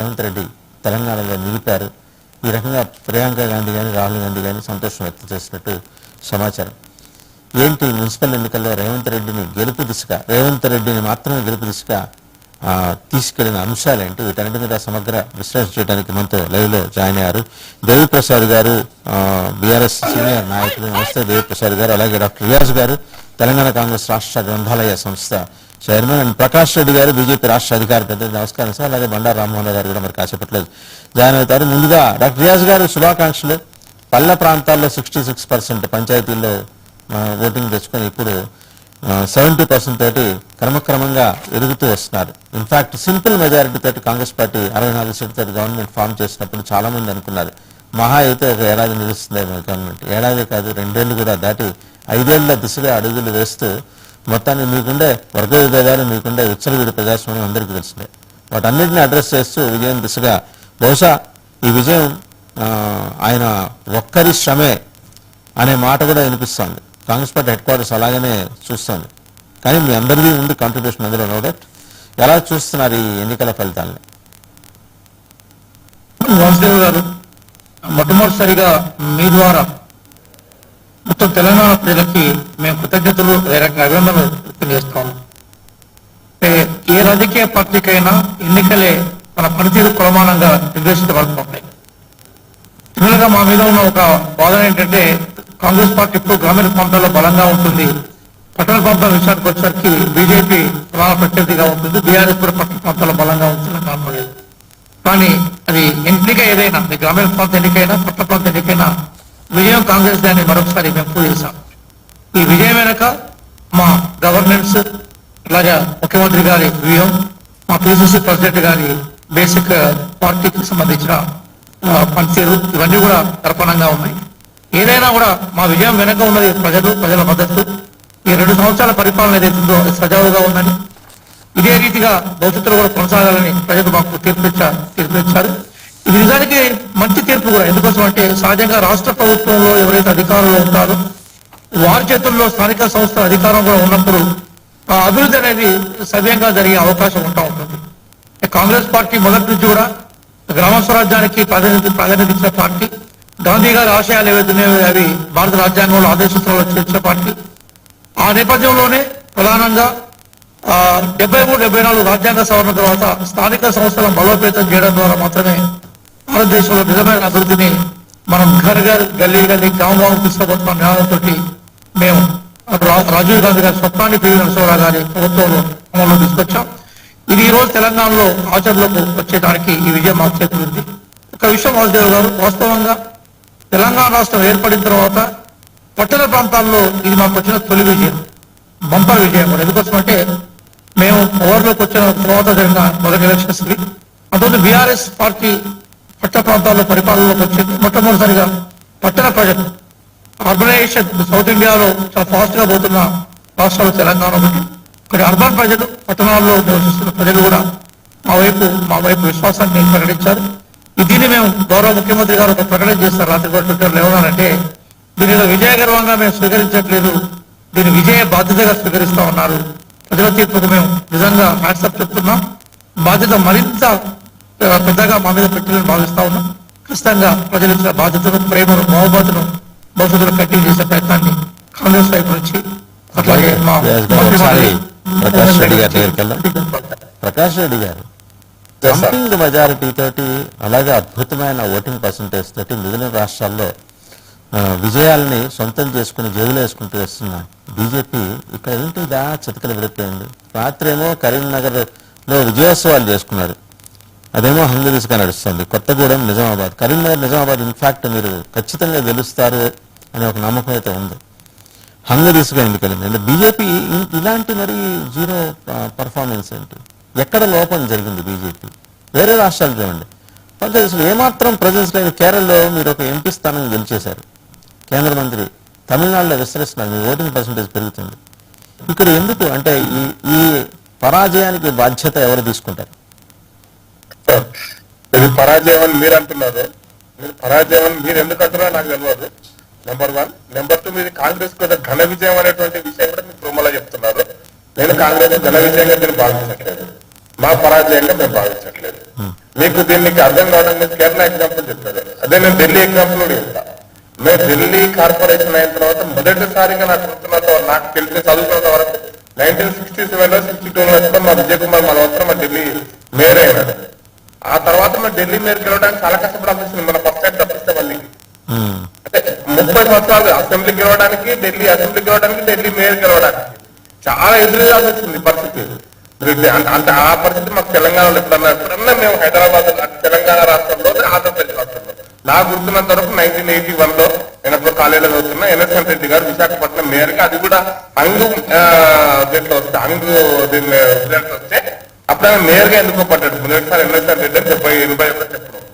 రేవంత్ రెడ్డి తెలంగాణలో నిలిపారు. ఈ రకంగా ప్రియాంక గాంధీ కానీ రాహుల్ గాంధీ కానీ సంతోషం వ్యక్తం చేసినట్టు సమాచారం. ఏంటి మున్సిపల్ ఎన్నికల్లో రేవంత్ రెడ్డిని మాత్రమే గెలుపు దిశగా తీసుకెళ్లిన అంశాలు ఏంటి, వీటన్నిటి మీద సమగ్ర విశ్లేషణ చేయడానికి మనతో లైవ్లో జాయిన్ అయ్యారు దేవిప్రసాద్ గారు, బీఆర్ఎస్ సీనియర్ నాయకులు. నమస్తే దేవిప్రసాద్ గారు. అలాగే డాక్టర్ రియాజ్ గారు, తెలంగాణ కాంగ్రెస్ రాష్ట్ర గ్రంథాలయ సంస్థ చైర్మన్, అండ్ ప్రకాష్ రెడ్డి గారు, బీజేపీ రాష్ట్ర అధికారి ప్రతినిధి. నమస్కారం సార్. అలాగే బండారు రామ్మోహన్ గారు కూడా మరి కాసేపట్లేదు జాయిన్ అవుతారు. ముందుగా డాక్టర్ రియాజ్ గారు శుభాకాంక్షలు. పల్లె ప్రాంతాల్లో 66% పంచాయతీల్లో ఓటింగ్ తెచ్చుకొని ఇప్పుడు 70% తోటి క్రమక్రమంగా ఎదుగుతూ వస్తున్నారు. ఇన్ఫాక్ట్ సింపుల్ మెజారిటీ తోటి కాంగ్రెస్ పార్టీ 64 సీట్లతో గవర్నమెంట్ ఫామ్ చేసినప్పుడు చాలా మంది అనుకున్నారు మహా అయితే ఒక ఏడాది నిలుస్తుంది గవర్నమెంట్. ఏడాది కాదు, 2 ఏళ్లు కూడా దాటి 5 ఏళ్ల దిశగా అడుగులు వేస్తూ మొత్తాన్ని మీకుండే వర్గ విభేదాలు, మీకుండే విచ్చలవిడి ప్రజాస్వామ్యం అందరికీ తెలిసిందే. వాటన్నిటిని అడ్రస్ చేస్తూ విజయం దిశగా బహుశా ఈ విజయం ఆయన ఒక్కరి శ్రమే అనే మాట కూడా వినిపిస్తోంది. కాంగ్రెస్ పార్టీ హెడ్ క్వార్టర్స్ అలాగనే చూస్తోంది. కానీ మీ అందరిది ఉంది కాంట్రిబ్యూషన్ అందులో, నో డౌట్. ఎలా చూస్తున్నారు ఈ ఎన్నికల ఫలితాలను? వాసుదేవ్ గారు, మొట్టమొదటిసారిగా మీ ద్వారా మొత్తం తెలంగాణ ప్రజలకి మేము కృతజ్ఞతలు అభినందనలు వ్యక్తం చేస్తాము. ఏ రాజకీయ పార్టీకైనా ఎన్నికలే తన పనితీరు కొలమానంగా నిర్దేశించబడుతుంటాయి. చిన్నగా మా మీద ఉన్న ఒక వాదన ఏంటంటే, కాంగ్రెస్ పార్టీ ఇప్పుడు గ్రామీణ ప్రాంతాల్లో బలంగా ఉంటుంది, పట్టణ ప్రాంతాల విషయానికి వచ్చేసరికి బీజేపీ ప్రధాన ప్రత్యర్థిగా ఉంటుంది, బీఆర్ఎస్ కూడా పట్టణ ప్రాంతాల్లో బలంగా ఉంటుందని కనపడలేదు. కానీ అది ఎన్నిక ఏదైనా, గ్రామీణ ప్రాంత ఎన్నికైనా పట్టణ ప్రాంత ఎన్నికైనా విజయం కాంగ్రెస్ దాన్ని మరొకసారి మేము ప్రూవ్ చేశాం. ఈ విజయం వెనక మా గవర్నెన్స్, అలాగే ముఖ్యమంత్రి గారి వ్యూహం, మా పిసిసి ప్రెసిడెంట్ గారి బేసిక్ పార్టీకి సంబంధించిన పనితీరు, ఇవన్నీ కూడా తర్పణంగా ఉన్నాయి. ఏదైనా కూడా మా విజయం వెనక ఉన్నది ప్రజల మద్దతు. ఈ 2 సంవత్సరాల పరిపాలన ఏదైతుందో అది సజావుగా ఉందని, ఇదే రీతిగా భవిష్యత్తులో కూడా కొనసాగాలని ప్రజలు మాకు తీర్పిచ్చారు. ఇది నిజానికి మంచి తీర్పు కూడా. ఎందుకోసం అంటే, సహజంగా రాష్ట్ర ప్రభుత్వంలో ఎవరైతే అధికారులు ఉంటారో వారి చేతుల్లో స్థానిక సంస్థల అధికారం కూడా ఉన్నప్పుడు ఆ అభివృద్ధి అనేది సవ్యంగా జరిగే అవకాశం ఉంటుంది. కాంగ్రెస్ పార్టీ మొదటి నుంచి కూడా గ్రామ స్వరాజ్యానికి ప్రాధాన్యత ఇచ్చిన పార్టీ. గాంధీ గారి ఆశయాలు ఏవైతున్నాయో అవి భారత రాజ్యాంగంలో ఆదేశితుల్లో చేర్చిన పార్టీ. ఆ నేపథ్యంలోనే ప్రధానంగా 73-74 రాజ్యాంగ సవరణ తర్వాత స్థానిక సంస్థలను బలోపేతం చేయడం ద్వారా మాత్రమే భారతదేశంలో నిజమైన అభివృద్ధిని మనం ఘర్ గల్లీ గ్రామం తీసుకుపోతున్న జ్ఞానంతో మేము రాజీవ్ గాంధీ గారి స్వప్నాన్ని పివి నరసింహారావు గారి ప్రభుత్వంలో అమల్లో తీసుకొచ్చాం. ఇది ఈ రోజు తెలంగాణలో ఆచరణలోకి వచ్చేదానికి ఈ విజయం మాకు చేకూరింది. ఒక విషయం వాసుదేవ్ గారు, వాస్తవంగా తెలంగాణ రాష్ట్రం ఏర్పడిన తర్వాత పట్టణ ప్రాంతాల్లో ఇది మాకు వచ్చిన తొలి విజయం, బంపర్ విజయం కూడా. ఎందుకోసం అంటే, మేము పవర్లోకి వచ్చిన తర్వాత జరిగిన మొదటి ఎలక్షన్స్ కి అంతకుముందు బీఆర్ఎస్ పార్టీ పట్టణ ప్రాంతాల్లో పరిపాలనలోకి వచ్చింది. మొట్టమొదటిసారిగా పట్టణ ప్రజలు, అర్బనైజేషన్ సౌత్ ఇండియాలో చాలా ఫాస్ట్ గా పోతున్న రాష్ట్రాలు తెలంగాణ ఒకటి. ఇక్కడ అర్బన్ ప్రజలు, పట్టణాల్లో నివసిస్తున్న ప్రజలు కూడా మా వైపు విశ్వాసాన్ని ప్రకటించారు. దీన్ని మేము గౌరవ ముఖ్యమంత్రి గారు ఒక ప్రకటన చేస్తారు రాత్రి కూడా ట్విట్టర్లో. ఏమన్నారంటే, దీని విజయ గర్వంగా మేము స్వీకరించట్లేదు, దీన్ని విజయ బాధ్యతగా స్వీకరిస్తా ఉన్నారు. ప్రజల తీర్పుకు మేము నిజంగా వాట్సాప్ చెప్తున్నాం. బాధ్యత మరింత పెద్దగా మా మీద పెట్టాలని భావిస్తా ఉన్నాం. ఖచ్చితంగా ప్రజలు ఇచ్చిన బాధ్యతను, ప్రేమను, మహోబాతును భవిష్యత్తులో కంటిన్యూ చేసే ప్రయత్నాన్ని కాంగ్రెస్ వైపు నుంచి, అట్లాగే మా ప్రకాష్ రెడ్డి గారు జంపింగ్ మెజారిటీ తోటి, అలాగే అద్భుతమైన ఓటింగ్ పర్సంటేజ్ తోటి మిగిలిన రాష్ట్రాల్లో విజయాలని సొంతం చేసుకుని జేబులు వేసుకుంటూ వస్తున్న బీజేపీ ఇక్కడ ఏంటిదా చితకలు విడిపోయింది. రాత్రేమో కరీంనగర్లో విజయోత్సవాలు చేసుకున్నారు, అదేమో హంగరీస్గా నడుస్తుంది. కొత్తగూడెం, నిజామాబాద్, కరీంనగర్, నిజామాబాద్ ఇన్ఫాక్ట్ మీరు ఖచ్చితంగా గెలుస్తారు అనే ఒక నమ్మకం అయితే ఉంది. హంగరీస్గా ఎందుకు వెళ్ళింది అంటే బీజేపీ ఇలాంటి మరి జీరో పర్ఫార్మెన్స్ ఏంటి? ఎక్కడ లోపం జరిగింది బీజేపీ? వేరే రాష్ట్రాలు చూడండి, పంచాయతీలు ఏమాత్రం ప్రజెన్స్ లేని. కేరళలో మీరు ఒక ఎంపీ స్థానం గెలిచేశారు, కేంద్ర మంత్రి. తమిళనాడులో విస్తరిస్తున్నారు, మీ ఓటింగ్ పర్సంటేజ్ పెరుగుతుంది. ఇక్కడ ఎందుకు అంటే ఈ పరాజయానికి బాధ్యత ఎవరు తీసుకుంటారు? ఇది పరాజయం అని మీరు అంటున్నారు. పరాజయం అని మీరు ఎందుకు అంటున్నారో నాకు తెలియదు. నెంబర్ 1. నెంబర్ 2, మీది కాంగ్రెస్ కూడా ఘన విజయం అనేటువంటి విషయం కూడా మీరు ప్రోమోలో చెప్తున్నారు. నేను కాంగ్రెస్ ఘన విజయంగా నేను భావించట్లేదు, మా పరాజయంగా మేము భావించట్లేదు. మీకు దీనికి అర్థం కావడం మీరు కేరళ ఎగ్జాంపుల్ చెప్తారు, అదే నేను ఢిల్లీ ఎగ్జాంపుల్ కూడా చెప్తా. మేము ఢిల్లీ కార్పొరేషన్ అయిన తర్వాత మొదటిసారిగా నాకు తెలిసి చదువుకున్నంత వరకు 1967లో 62లో వచ్చి మా విజయ్ కుమార్ మల్హోత్రా మా ఢిల్లీ మేయర్ అయినాడు. ఆ తర్వాత మా ఢిల్లీ మేయర్ గెలవడానికి చాలా కష్టపడాల్సి వచ్చింది. మన ఫస్ట్ టైం తప్పిస్తే మళ్ళీ అంటే 30 సంవత్సరాలు అసెంబ్లీ గెలవడానికి, ఢిల్లీ అసెంబ్లీ గెలవడానికి, ఢిల్లీ మేయర్ గెలవడానికి చాలా ఎదురుగాల్సి వచ్చింది పరిస్థితి. అంటే ఆ పరిస్థితి మాకు తెలంగాణలో ఎప్పుడన్నా మేము హైదరాబాద్ తెలంగాణ రాష్ట్రంలో, ఆంధ్రప్రదేశ్ రాష్ట్రంలో నాకు గుర్తున్నంత వరకు 1981లో నేను అప్పుడు కాలేజీలో చదువుతున్నా. ఎన్ఎస్ఎన్ రెడ్డి గారు విశాఖపట్నం మేయర్ గా, అది కూడా అంగు దీంట్లో వస్తే అంగు రిజల్ట్ వస్తే అప్పుడు ఆయన మేయర్ గా ఎన్నుకోబడ్డాడు. మొదటిసారి ఎన్ఎస్ఎన్ రెడ్డి 70-80 చెప్పడం.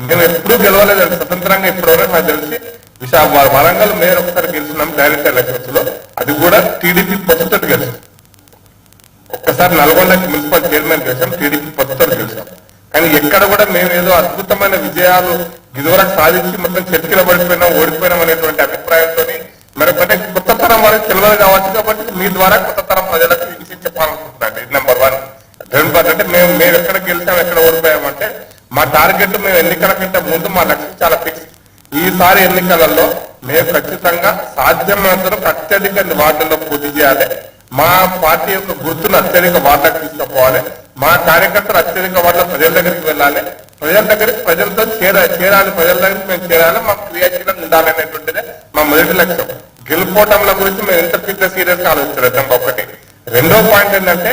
నేను ఎప్పుడూ గెలవలేదండి స్వతంత్రంగా. ఇప్పటివరకు నాకు తెలిసి వరంగల్ మేయర్ ఒకసారి గెలిచినాం డైరెక్ట్ ఎలక్షన్స్ లో, అది కూడా టీడీపీ పొత్తుతో గెలిచాం. ఒక్కసారి నల్గొండకి మున్సిపల్ చైర్మన్ గెలిచాం, టీడీపీ పొత్తుతో గెలిచాం. కానీ ఎక్కడ కూడా మేము ఏదో అద్భుతమైన విజయాలు ఇదివరకు సాధించి మొత్తం చర్చలో పడిపోయినాం, ఓడిపోయినాం అనేటువంటి అభిప్రాయంతో మరొకటి కొత్త తరం వారికి తెలియదు కావచ్చు. కాబట్టి మీ ద్వారా కొత్త తరం ప్రజలకు ఈ విషయం చెప్పాలనుకుంటున్నాను. ఇది నెంబర్ 1. రెండోది అంటే మేము ఎక్కడ గెలిచాం, ఎక్కడ ఓడిపోయామంటే మా టార్గెట్ మేము ఎన్నికల కంటే ముందు మా లక్ష్యం చాలా ఫిక్స్. ఈసారి ఎన్నికలలో మేము ఖచ్చితంగా సాధ్యమైనంత అత్యధిక వార్డుల్లో పోటీ చేయాలి. మా పార్టీ యొక్క గుర్తును అత్యధిక వార్డులకు తీసుకుపోవాలి. మా కార్యకర్తలు అత్యధిక వార్డుల ప్రజల దగ్గరికి వెళ్ళాలి. ప్రజల దగ్గరికి ప్రజలతో చేరాలి. ప్రజల దగ్గరికి మేము చేరాలి. మాకు క్రియాశీలంగా ఉండాలి అనేటువంటిదే మా మొదటి లక్ష్యం. గెలుపోవటంల గురించి మేము ఎంత పెద్ద సీరియస్ గా ఆలోచిస్తున్నాం. ఒకటి. రెండో పాయింట్ ఏంటంటే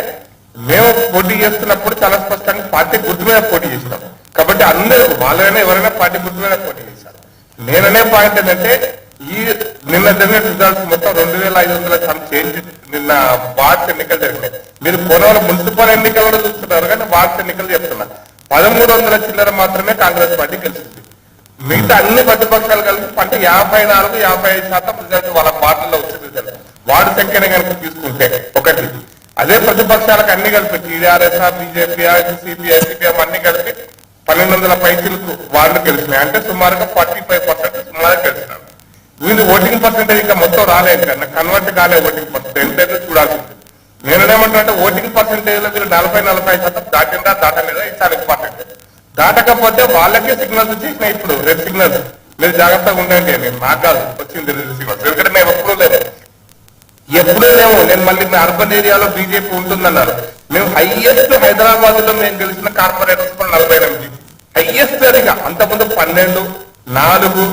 మేము పోటీ చేస్తున్నప్పుడు చాలా స్పష్టంగా పార్టీ గుర్తు మీద పోటీ చేసినాం. కాబట్టి అందరూ వాళ్ళైనా ఎవరైనా పార్టీ గుర్తు మీద పోటీ చేశారు. నేననే పాయింట్ ఏంటంటే నిన్న జరిగిన రిజల్ట్స్ మొత్తం 2500 చేంజ్. నిన్న వార్డ్స్ ఎన్నికలు జరిగినాయి. మీరు కొనవల మున్సిపల్ ఎన్నికల్లో చూస్తున్నారు కానీ వార్డ్స్ ఎన్నికలు చెప్తున్నారు. 1300 చిల్లర మాత్రమే కాంగ్రెస్ పార్టీ గెలిచింది. మిగతా అన్ని ప్రతిపక్షాలు కలిసి అంటే 54-55% రిజల్ట్ వాళ్ళ వార్డుల్లో వచ్చింది రిజల్ట్. వార్డు సంఖ్యనే కనుక తీసుకుంటే ఒకటి. అదే ప్రతిపక్షాలకు అన్ని కలిపి టీఆర్ఎస్, బీజేపీ, సిపిఐ, సిపిఎం అన్ని కలిపి 1200 పైసలకు వార్డులు గెలిచినాయి. అంటే సుమారుగా 45% సుమారుగా గెలిచినారు. వీళ్ళు ఓటింగ్ పర్సెంటేజ్ ఇంకా మొత్తం రాలేదు కన్నా కన్వర్ట్ కాలే. ఓటింగ్ పర్సెంటేజ్ ఎంతైతే చూడాల్సింది. నేనేమంటున్నా ఓటింగ్ పర్సెంటేజ్ లో వీళ్ళు 40-45% దాటిందా దాటలేదా ఇది చాలా ఇంపార్టెంట్. దాటకపోతే వాళ్ళకే సిగ్నల్స్ ఇచ్చేసినాయి. ఇప్పుడు రెడ్ సిగ్నల్స్, మీరు జాగ్రత్తగా ఉండండి అని. నాకు కాదు వచ్చింది రెడ్ సిగ్నల్స్. ఎందుకంటే మేము ఎప్పుడూ లేము. నేను మళ్ళీ అర్బన్ ఏరియాలో బీజేపీ ఉంటుందన్నారు. మేము హైయెస్ట్ హైదరాబాద్ లో మేము గెలిచిన కార్పొరేటర్స్ 48 హైయెస్ట్ అదిగా. అంతకుముందు 12, 4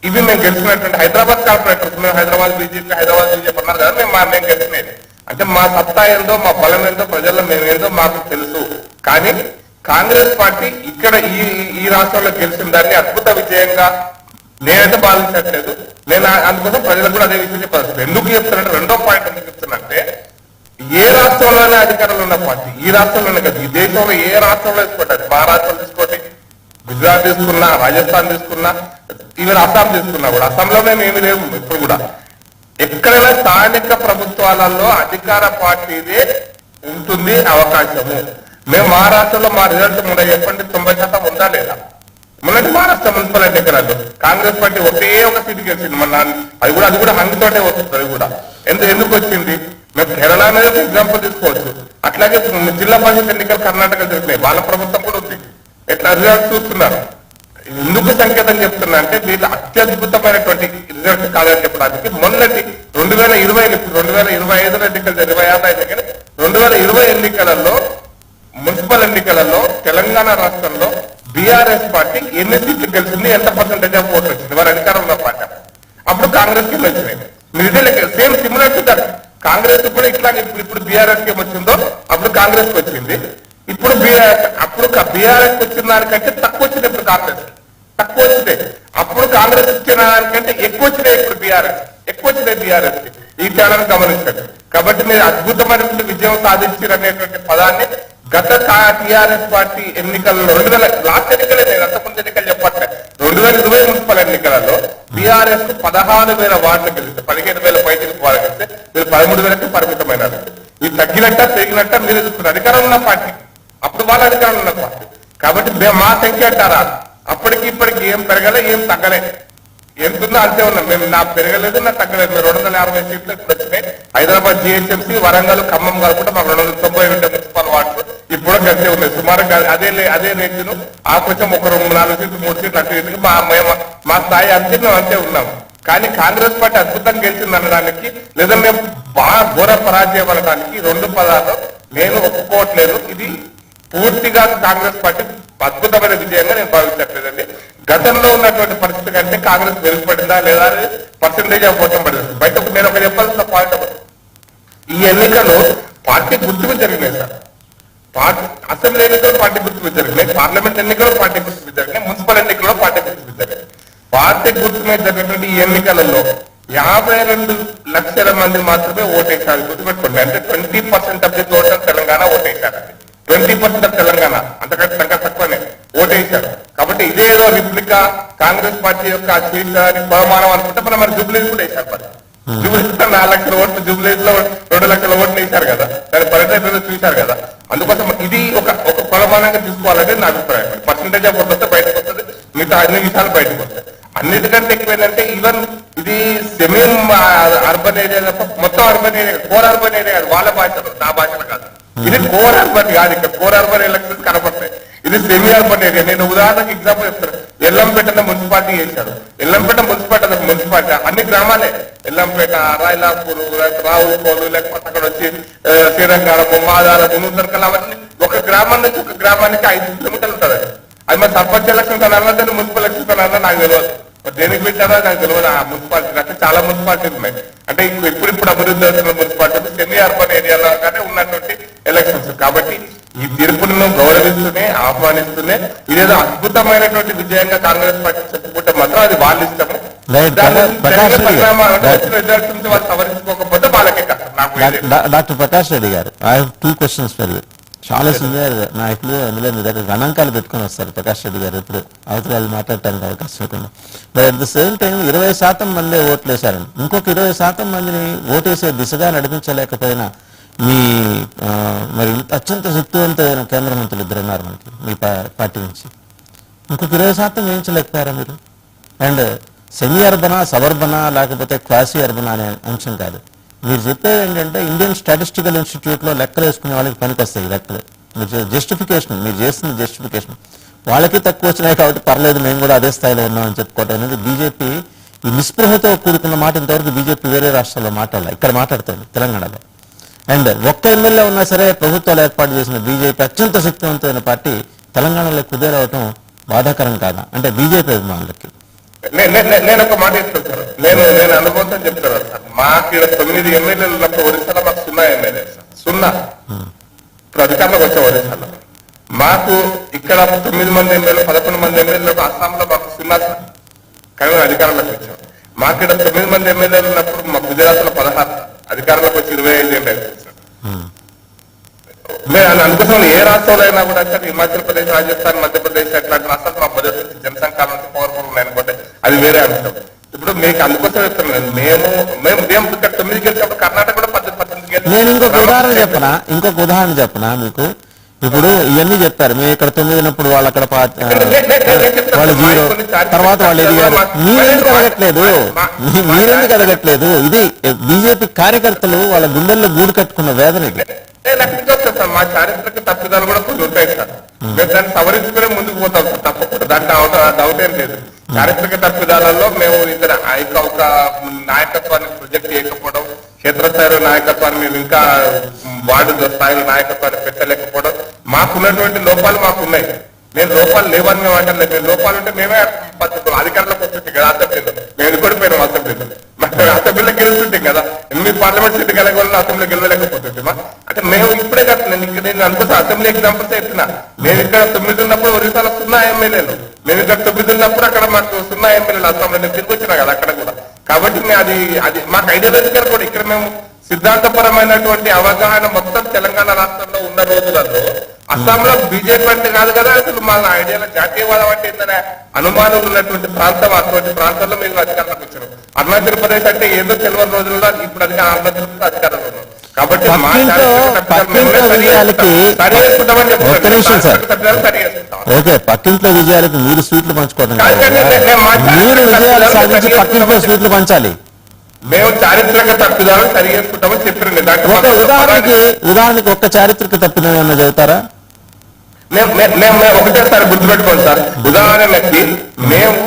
ఇవి మేము గెలిచినటువంటి హైదరాబాద్ కార్పొరేటర్స్. మేము హైదరాబాద్ బీజేపీ అన్నారు కదా, మేము గెలిచినది. అంటే మా సత్తా ఏందో, మా బలం ఏందో, ప్రజల్లో మేమేందో మాకు తెలుసు. కానీ కాంగ్రెస్ పార్టీ ఇక్కడ ఈ రాష్ట్రంలో గెలిచిన దాన్ని అద్భుత విజయంగా నేనైతే భావించట్లేదు. నేను అందుకోసం ప్రజలకు కూడా అదే విషయం చెప్పాల్సింది. ఎందుకు చెప్తానంటే, రెండో పాయింట్ ఎందుకు చెప్తున్నంటే, ఏ రాష్ట్రంలోనే అధికారంలో ఉన్న పార్టీ ఈ రాష్ట్రంలోనే కదా, ఈ దేశంలో ఏ రాష్ట్రంలో తీసుకోండి, మహారాష్ట్ర తీసుకోండి, గుజరాత్ తీసుకున్నా, రాజస్థాన్ తీసుకున్నా, ఈవెన్ అస్సాం తీసుకున్నా కూడా, అస్సాంలోనే ఏమి లేవు ఇప్పుడు కూడా. ఎక్కడైనా స్థానిక ప్రభుత్వాలలో అధికార పార్టీదే ఉంటుంది అవకాశము. మేము మహారాష్ట్రలో మా రిజల్ట్ ముందు చెప్పండి 90% ఉందా లేదా? మొన్నటి మహారాష్ట్ర మున్సిపల్ ఎన్నికలలో కాంగ్రెస్ పార్టీ ఒకే ఒక సీటు గెలిచింది. అది కూడా హంగుతోటే వస్తుంది. అది కూడా ఎందుకు వచ్చింది? మేము కేరళ అనేది ఎగ్జాంపుల్ తీసుకోవచ్చు. అట్లాగే జిల్లా పరిషత్ ఎన్నికలు కర్ణాటక జరిగినాయి, వాళ్ళ ప్రభుత్వం కూడా ఉంది. ఎట్లా రిజల్ట్ చూస్తున్నారు. ఎందుకు సంకేతం చెప్తున్నా అంటే, వీళ్ళు అత్యద్భుతమైనటువంటి రిజల్ట్ కాదని చెప్పడానికి మొన్నటి 2020 2025 ఎన్నికలు 26 ఎన్నికలు 2020 ఎన్నికలలో మున్సిపల్ ఎన్నికలలో తెలంగాణ రాష్ట్రంలో బీఆర్ఎస్ పార్టీ ఎన్ని సీట్లు గెలిచింది, ఎంత పర్సెంటేజ్ ఆఫ్ ఓట్లు వచ్చింది, వారి అధికారంలో పార్టీ. అప్పుడు కాంగ్రెస్ కి వచ్చినాయి. మీరు same similar to that. Congress కూడా ఇట్లాగే ఇప్పుడు బీఆర్ఎస్ కి వచ్చిందో అప్పుడు కాంగ్రెస్ కి వచ్చింది. ఇప్పుడు అప్పుడు బీఆర్ఎస్ వచ్చిన దానికంటే తక్కువ వచ్చింది. ఇప్పుడు కాంగ్రెస్ తక్కువ వచ్చినాయి. అప్పుడు కాంగ్రెస్ వచ్చిన దానికంటే ఎక్కువ వచ్చినాయి. ఇప్పుడు బీఆర్ఎస్ ఎక్కువ వచ్చినాయి బీఆర్ఎస్ కి. ఈ తేడాను గమనించండి. కాబట్టి మీరు అద్భుతమైనటువంటి విజయం సాధించారనేటువంటి పదాన్ని గత టీఆర్ఎస్ పార్టీ ఎన్నికల్లో లాస్ట్ ఎన్నికలే, నేను అంతకుముందు ఎన్నికలు చెప్పట్లేదు, 2020 మున్సిపల్ ఎన్నికలలో బీఆర్ఎస్ కు 16,000 వార్డులు గెలిస్తే, 15,000 పైసలకు వార్డు గెలిస్తే మీరు 13,000కి పరిమితమైనారు. ఇది తగ్గినట్ట పెరిగినట్ట మీరు చూస్తున్నారు. అధికారం ఉన్న పార్టీ, అప్పుడు వాళ్ళ అధికారం ఉన్న పార్టీ. కాబట్టి మా సంఖ్య అంటారా, అప్పటికి ఇప్పటికి ఏం పెరగలే, ఏం తగ్గలే. ఎంతుందో అంతే ఉన్నాం. మేము నా పెరగలేదు, నా తగ్గలేదు. మేము 250 సీట్లు ఇప్పుడు వచ్చినాయి. హైదరాబాద్ జిహెచ్ఎంసీ, వరంగల్, ఖమ్మం కలుపుకుంటే మాకు 290 మున్సిపల్ వార్డులు. ఈ ఇప్పుడు గంతే ఉన్నాయి సుమారుగా అదే రేంజ్లో ఆ కొంచెం ఒక 4 సీట్లు 3 సీట్లు అటు ఇటుగా మా స్థాయి అంతే మేము అంతే ఉన్నాం. కానీ కాంగ్రెస్ పార్టీ అద్భుతంగా గెలిచింది అనడానికి లేదా మేము బాగా ఘోర పరాజయం అనడానికి 2 పదాలు నేను ఒప్పుకోవట్లేదు. ఇది పూర్తిగా కాంగ్రెస్ పార్టీ అద్భుతమైన విజయంగా నేను భావించట్లేదండి. గతంలో ఉన్నటువంటి పరిస్థితి కంటే కాంగ్రెస్ మెరుగుపడిందా లేదా పర్సెంటేజ్ ఆఫ్ ఓటం పడింది. బయట నేను ఒక చెప్పాల్సిన పాయింట్, ఈ ఎన్నికలు పార్టీ గుర్తు మీద జరిగినాయి సార్. అసెంబ్లీ ఎన్నికలు పార్టీ గుర్తు మీద జరిగినాయి, పార్లమెంట్ ఎన్నికలు పార్టీ గుర్తు మీద జరిగినాయి, మున్సిపల్ ఎన్నికల్లో పార్టీ గుర్తు మీద జరిగాయి. పార్టీ గుర్తు మీద జరిగినటువంటి ఈ ఎన్నికలలో 52 లక్షల మంది మాత్రమే ఓటేశారు. గుర్తుపెట్టుకోండి, అంటే 20% ఆఫ్ ది టోటల్ తెలంగాణ ఓటేశారండి. 20% ఆఫ్ తెలంగాణ, అంతకంటే తక్కువనే ఓటేశారు. కాబట్టి ఇదేదో రిప్లికా కాంగ్రెస్ పార్టీ యొక్క చేశారని బహుమానం అనుకుంటే మరి జూబ్లీస్ కూడా వేశారు. మరి జూబ్లీస్ 4 లక్షల ఓట్లు, జూబ్లీస్ లో 2 లక్షల ఓట్లు వేశారు కదా, దాని పరిణామాలు చూశారు కదా. అందుకోసం ఇది ఒక బహుమానంగా తీసుకోవాలంటే నా అభిప్రాయం. పర్సెంటేజ్ ఆఫ్ ఓట్లు వస్తే బయటకు వస్తుంది, మిగతా అన్ని విషయాలు బయటకు వస్తాయి. అన్నిటికంటే ఎక్కువేంటంటే ఈవెన్ ఇది సెమీ అర్బన్ ఏరియా తప్ప మొత్తం urban area, core urban area కాదు, వాళ్ళ భాషలో నా భాషలో కాదు. ఇది కోర్ అర్బన్ కాదు, ఇక్కడ కోర్ అర్బన్ ఎలక్షన్స్ కనపడతాయి. ఇది సెమీ అర్బన్ ఏరియా. నేను ఉదాహరణకు ఎగ్జాంపుల్ చెప్తాను. ఎల్లంపేట మున్సిపాలిటీ చేశారు. ఎల్లంపేట మున్సిపాలిటీ అన్ని గ్రామాలే, ఎల్లంపేట, రాయలాపూర్, రావులకోలు, లేకపోతే అక్కడ వచ్చి శ్రీరంగారము, మాదారము, నూతనకల్, అవన్నీ ఒక గ్రామం నుంచి ఒక గ్రామానికి 5 కిలోమీటర్లు ఉంటుంది. అది మరి సర్పంచ్ ఎలక్షన్ అన్నది మున్సిపల్ ఎలక్షన్ అన్నది నాకు తెలియదు. దేనికి పెట్టారో నాకు తెలియదు. ఆ మున్సిపాలిటీ అంటే చాలా మున్సిపాలిటీలు ఉన్నాయి. అంటే ఇప్పుడు అభివృద్ధి అవుతున్న మున్సిపాలిటీ సెమీ అర్బన్ ఏరియాలో కానీ ఉన్నటువంటి ఎలక్షన్స్. కాబట్టి ఈ తీర్పులను గౌరవిస్తూనే ఆహ్వానిస్తూనే ఇదేదో అద్భుతమైనటువంటి విజయంగా కాంగ్రెస్ పార్టీ చెప్పుకుంటే మాత్రం అది వాళ్ళ ఇష్టము. రిజల్ట్స్ నుంచి వాళ్ళు సవరించుకోకపోతే వాళ్ళకే కష్టం. డాక్టర్ ప్రకాష్ రెడ్డి గారు, I have 2 questions for you. చాలా సీనియర్ నాయకులు అందులో మీ దగ్గర గణాంకాలు పెట్టుకొని వస్తారు ప్రకాష్ రెడ్డి గారు, ఎప్పుడు అవతల వాళ్ళు మాట్లాడటానికి అవకాశం లేకుండా. But at the same time 20% మంది ఓట్లు వేశారని, ఇంకొక 20% మందిని ఓటేసే దిశగా నడిపించలేకపోయినా మీ మరి అత్యంత శక్తివంతమైన కేంద్ర మంత్రులు 2 ఉన్నారు మనకి మీ పార్టీ నుంచి. ఇంకొక 20% వేయించలేకపోయారా మీరు? అండ్ సెమీ అర్బనా, సబర్బనా, లేకపోతే క్వాసీ అర్బనా అనే అంశం కాదు. మీరు చెప్పేది ఏంటంటే ఇండియన్ స్టాటిస్టికల్ ఇన్స్టిట్యూట్లో లెక్కలు వేసుకునే వాళ్ళకి పనికి వస్తాయి లెక్కలు. మీరు జస్టిఫికేషన్, మీరు చేసిన జస్టిఫికేషన్ వాళ్ళకి తక్కువ వచ్చినాయి కాబట్టి పర్లేదు మేము కూడా అదే స్థాయిలో ఉన్నామని చెప్పుకోవటం అనేది బీజేపీ ఈ నిస్పృహతో కూడుకున్న మాట ఇంతవరకు బీజేపీ వేరే రాష్ట్రాల్లో మాట్లాడాలి, ఇక్కడ మాట్లాడుతుంది తెలంగాణలో. అండ్ ఒక్క ఎమ్మెల్యే ఉన్నా సరే ప్రభుత్వాలు ఏర్పాటు చేసిన బీజేపీ అత్యంత శక్తివంతమైన పార్టీ తెలంగాణలో కుదేరవటం బాధాకరం కాదా అంటే బీజేపీ అభిమానులకి? నేను ఒక మాట చెప్తాను. నేను అనుభవంతో చెప్తాను సార్. మాకు 9 ఎమ్మెల్యేలు ఉన్నప్పుడు ఒరిస్సాలో మాకు 0 ఎమ్మెల్యే సార్, 0. ఇప్పుడు అధికారంలోకి వచ్చే ఒరిస్సాలో మాకు ఇక్కడ 9 మంది ఎమ్మెల్యేలు, 11 మంది ఎమ్మెల్యేలు. అస్సాంలో మాకు 0 సార్, కానీ అధికారంలోకి వచ్చాం. మాకు ఇక్కడ 9 మంది ఎమ్మెల్యేలు ఉన్నప్పుడు మా గుజరాత్ లో 16, అధికారంలోకి వచ్చి 25 ఎమ్మెల్యేలు సార్. అందుకోసం ఏ రాష్ట్రంలో అయినా కూడా సార్, హిమాచల్ ప్రదేశ్, రాజస్థాన్, మధ్యప్రదేశ్ అట్లాంటి రాష్ట్రాలు మా ప్రదేశ్ జనసంఖ్య నుంచి పవర్ఫుల్ ఉన్నాయనుకోండి, అది వేరే అంశం. ఇప్పుడు మీకు అందుకోసం చెప్తున్నాను, మేము ఇక్కడ 9 గెలిచినప్పుడు కర్ణాటక కూడా 10%. నేను ఇంకొక ఉదాహరణ చెప్పనా మీకు? ఇప్పుడు ఇవన్నీ చెప్పారు, మేము ఇక్కడ 9 ఉన్నప్పుడు వాళ్ళు అక్కడ వాళ్ళు 0, తర్వాత వాళ్ళు ఎదిగారు. మీరెందుకు ఎదగట్లేదు? ఇది బీజేపీ కార్యకర్తలు వాళ్ళ గుండెల్లో గూడు కట్టుకున్న వేదన ఇది. మా చారిత్రక తప్పిదాలు కూడా కొన్ని ఉంటాయి సార్. మేము దాన్ని సవరించుకునే ముందుకు పోతాం సార్, తప్పకుండా. దాంట్లో డౌట్ ఏం లేదు. చారిత్రక తప్పిదాలలో మేము ఇతర ఒక నాయకత్వాన్ని ప్రొజెక్ట్ చేయకపోవడం, క్షేత్రస్థాయిలో నాయకత్వాన్ని మేము ఇంకా వార్డు స్థాయిలో నాయకత్వాన్ని పెట్టలేకపోవడం, మాకున్నటువంటి లోపాలు మాకున్నాయి. నేను లోపాలు లేవని మేము అంటే మేము లోపాలు ఉంటే మేమే అధికారంలోకి వస్తుంటాం కదా. అసెంబ్లీలో మేము ఎదుర్కొనిపోయినాం. అసెంబ్లీలో గెలుస్తుంటాం కదా. 8 పార్లమెంట్ సీట్లు కలగలను అసెంబ్లీ గెలవలేకపోతుంటామా? అంటే మేము ఇప్పుడే కదా, నేను అనుకుంటా అసెంబ్లీ ఎగ్జాంపుల్స్ చెప్తున్నా. మేము ఇక్కడ 9 ఉన్నప్పుడు ఒరిస్సాలో 0 ఎమ్మెల్యేలు, మేము ఇక్కడ 9 ఉన్నప్పుడు అక్కడ మాకు 0 ఎమ్మెల్యేలు అసెంబ్లీ. నేను తిరిగి వచ్చినా కదా అక్కడ కూడా. కాబట్టి అది మాకు ఐడియాలజికల్ కూడా ఇక్కడ మేము సిద్ధాంతపరమైనటువంటి అవగాహన మొత్తం తెలంగాణ రాష్ట్రంలో ఉన్న రోజులలో అస్సాంలో బీజేపీ అంటే కాదు కదా అసలు మా ఐడియాలో జాతీయవాదం అంటే ఏంటనే అనుమానం ఉన్నటువంటి ప్రాంతం. అటువంటి ప్రాంతంలో మేము అధికారంలోకి వచ్చాము. అరుణాచల్ ప్రదేశ్ అంటే ఏదో తెలియని రోజుల్లో ఇప్పుడు అరుణాచల్ ప్రదేశ్ అధికారంలో ఉన్నాం. కాబట్టి ఓకే, పక్కింట్లో విజయాలకు మీరు స్వీట్లు పంచుకోవడం, మీరు విజయాలు సాధించి పక్కింట్లో స్వీట్లు పంచాలి. మేము చారిత్రక తప్పిదాలు సరి చేసుకుంటామని చెప్పారండి. ఉదాహరణకి ఒక్క చారిత్రక తప్పిదం ఏమన్నా చెబుతారా? మేము ఒకటేసారి గుర్తుపెట్టుకోండి సార్, ఉదాహరణకి మేము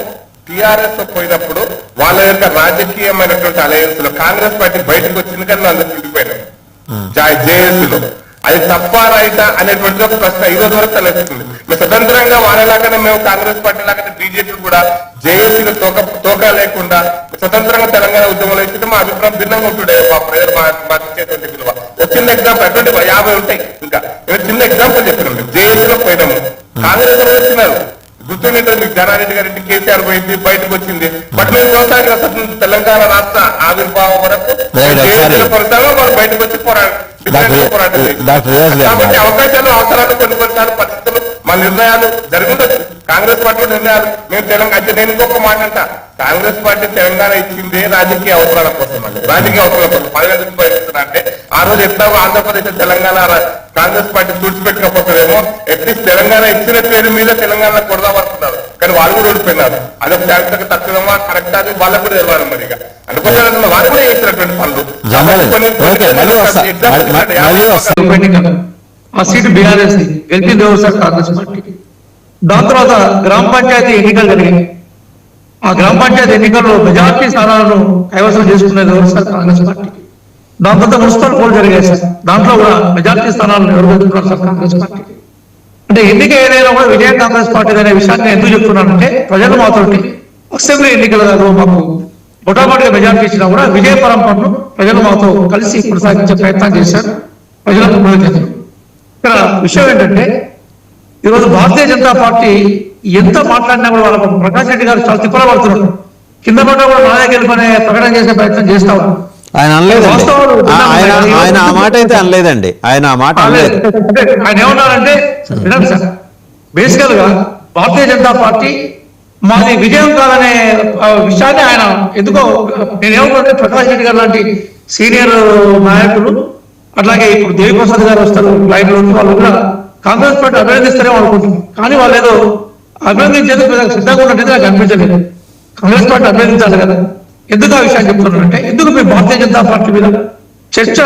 టిఆర్ఎస్ పోయినప్పుడు వాళ్ళ యొక్క రాజకీయమైనటువంటి అలయన్స్ లో కాంగ్రెస్ పార్టీ బయటకు వచ్చింది కానీ అందరూ చుట్టిపోయినాం జేఏసీలో. అది తప్ప రైటా అనేటువంటి ఒక ప్రశ్న ఈ రోజు వరకు తలెత్తుతుంది. మేము స్వతంత్రంగా వాళ్ళలాగానే మేము కాంగ్రెస్ పార్టీ లాగానే బీజేపీ కూడా జేఏసీలో తోక లేకుండా స్వతంత్రంగా తెలంగాణ ఉద్యమంలో ఇచ్చింది మా అభిప్రాయం భిన్నంగా ఉంటుండే మా ప్రజలు మాకు ఇచ్చేటువంటి విలువ. ఒక చిన్న ఎగ్జాంపుల్ అటువంటి 50 ఉంటాయి. ఇంకా నేను చిన్న ఎగ్జాంపుల్ చెప్పినాను. జేఏసీలో పోయినాము, కాంగ్రెస్ వాళ్ళు వచ్చినారు, గుర్తుండేది మీకు జనారెడ్డి గారి ఇంటికి కేసీఆర్ పోయింది, బయటకు వచ్చింది. బట్ మేము కొనసాగిన తెలంగాణ రాష్ట్ర ఆవిర్భావం వరకు కొనసాగా వాళ్ళు బయటకు వచ్చి కాబట్టి అవకాశాలు అవసరాలు కొన్నిసార్లు పరిస్థితులు మా నిర్ణయాలు జరుగుతుంది. కాంగ్రెస్ పార్టీ నిర్ణయాలు మేము తెలంగాణ అంటే నేను ఇంకొక మాట అంట, కాంగ్రెస్ పార్టీ తెలంగాణ ఇచ్చిందే రాజకీయ అవసరాల కోసం అండి, రాజకీయ అవసరాల కోసం. 10,000 రూపాయలు అంటే ఆ రోజు ఎట్లా ఆంధ్రప్రదేశ్ తెలంగాణ కాంగ్రెస్ పార్టీ తుడిచిపెట్టకపోతుందేమో, అట్లీస్ట్ తెలంగాణ ఇచ్చిన పేరు మీద తెలంగాణ కొడదామనుకున్నారు కానీ వాళ్ళు కూడా ఓడిపోయినారు. అదొక చారిత్రక తత్వమా కరెక్ట్ అది వాళ్ళకు కూడా తెలవాలి. మరి అనుకుంటున్నారు వాళ్ళు కూడా చేసినటువంటి పనులు. ఆ సీటు బీఆర్ఎస్ గెలిచింది ఎవరు సార్? కాంగ్రెస్ పార్టీ. దాని తర్వాత గ్రామ పంచాయతీ ఎన్నికలు జరిగాయి. ఆ గ్రామ పంచాయతీ ఎన్నికల్లో మెజార్టీ స్థానాలను కైవసం చేసుకునేది ఎవరు సార్? కాంగ్రెస్ పార్టీ. దాని తర్వాత మున్సిపల్ పోల్ జరిగాయి సార్, దాంట్లో కూడా మెజార్టీ స్థానాలను ఎవరు సార్? కాంగ్రెస్ పార్టీ. అంటే ఎన్నిక ఏదైనా కూడా విజయం కాంగ్రెస్ పార్టీ అనే విషయాన్ని ఎందుకు చెప్తున్నానంటే, ప్రజలు మాత్రం అసెంబ్లీ ఎన్నికలలో మాకు మొట్టమొదటిగా మెజార్టీ ఇచ్చినా కూడా విజయ పరంపరను ప్రజలు మాతో కలిసి కొనసాగించే ప్రయత్నం చేశారు. ప్రజలకు ప్రయోజనం. ఇక్కడ విషయం ఏంటంటే, ఈరోజు భారతీయ జనతా పార్టీ ఎంత మాట్లాడినా కూడా వాళ్ళ ప్రకాష్ రెడ్డి గారు చాలా తిప్పల పడుతున్నారు. కింద పడ్డ కూడా నాదే గెలుపనే ప్రకటన చేసే ప్రయత్నం చేస్తా ఉన్నారు. ఆయన అనలేదండి, ఆయన ఆ మాట అయితే అనలేదండి. ఆయన ఆ మాట అనలేదు. ఆయన ఏమన్నారంటే, వినండి సార్, బేసికల్ గా భారతీయ జనతా పార్టీ మాది విజయం కాదనే విషయాన్ని ఆయన ఎందుకో నేనేమంటే, ప్రకాష్ రెడ్డి గారు లాంటి సీనియర్ నాయకులు, అట్లాగే ఇప్పుడు దేవిప్రసాద్ గారు వస్తారు లైన్ లో, వాళ్ళు కూడా కాంగ్రెస్ పార్టీ అభినందిస్తారేమో అనుకుంటున్నారు. కానీ వాళ్ళు ఏదో అభినందించేందుకు సిద్ధంగా ఉన్నట్టు నాకు అనిపించలేదు. కాంగ్రెస్ పార్టీ అభినందించాలి కదా. ఎందుకు ఆ విషయాన్ని చెప్తున్నారంటే, ఎందుకు మేము భారతీయ జనతా పార్టీ మీద చర్చ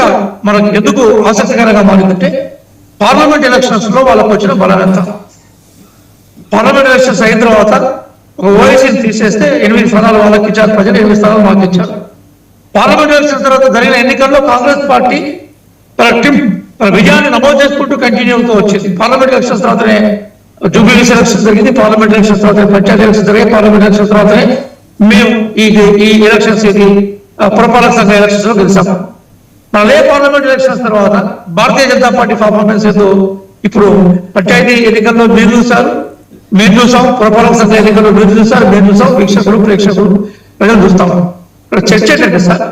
మనకు ఎందుకు ఆసక్తికరంగా మారిందంటే, పార్లమెంట్ ఎలక్షన్స్ లో వాళ్ళకు వచ్చిన బలవంత. పార్లమెంట్ ఎలక్షన్స్ అయిన తర్వాత ఒక ఓవైసీని తీసేస్తే 8 స్థానాలు వాళ్ళకి ఇచ్చారు ప్రజలు, 8 స్థానాలు మాకు ఇచ్చారు. పార్లమెంట్ ఎలక్షన్స్ తర్వాత జరిగిన ఎన్నికల్లో కాంగ్రెస్ పార్టీ తన విజయాన్ని నమోదు చేసుకుంటూ కంటిన్యూ అవుతూ వచ్చింది. పార్లమెంట్ ఎలక్షన్స్ తర్వాతనే జూబ్లీస్ ఎలక్షన్స్ జరిగింది, పార్లమెంట్ ఎలక్షన్స్ తర్వాత పంచాయతీ ఎలక్షన్స్ జరిగాయి, పార్లమెంట్ ఎలక్షన్స్ తర్వాతనే మేము ఈ ఎలక్షన్స్ పురపాలక సంఘ ఎలక్షన్స్ లో గెలిచాము. మళ్ళీ పార్లమెంట్ ఎలక్షన్స్ తర్వాత భారతీయ జనతా పార్టీ పర్ఫార్మెన్స్ ఏదో ఇప్పుడు పంచాయతీ ఎన్నికల్లో మీరు చూశారు, మేము చూసాం, పురపాలక సంఘ ఎన్నికల్లో మీరు చూశారు, మేము చూసాం, వీక్షకులు ప్రేక్షకులు ప్రజలు చూస్తాం. ఇక్కడ చర్చ ఏంటంటే సార్,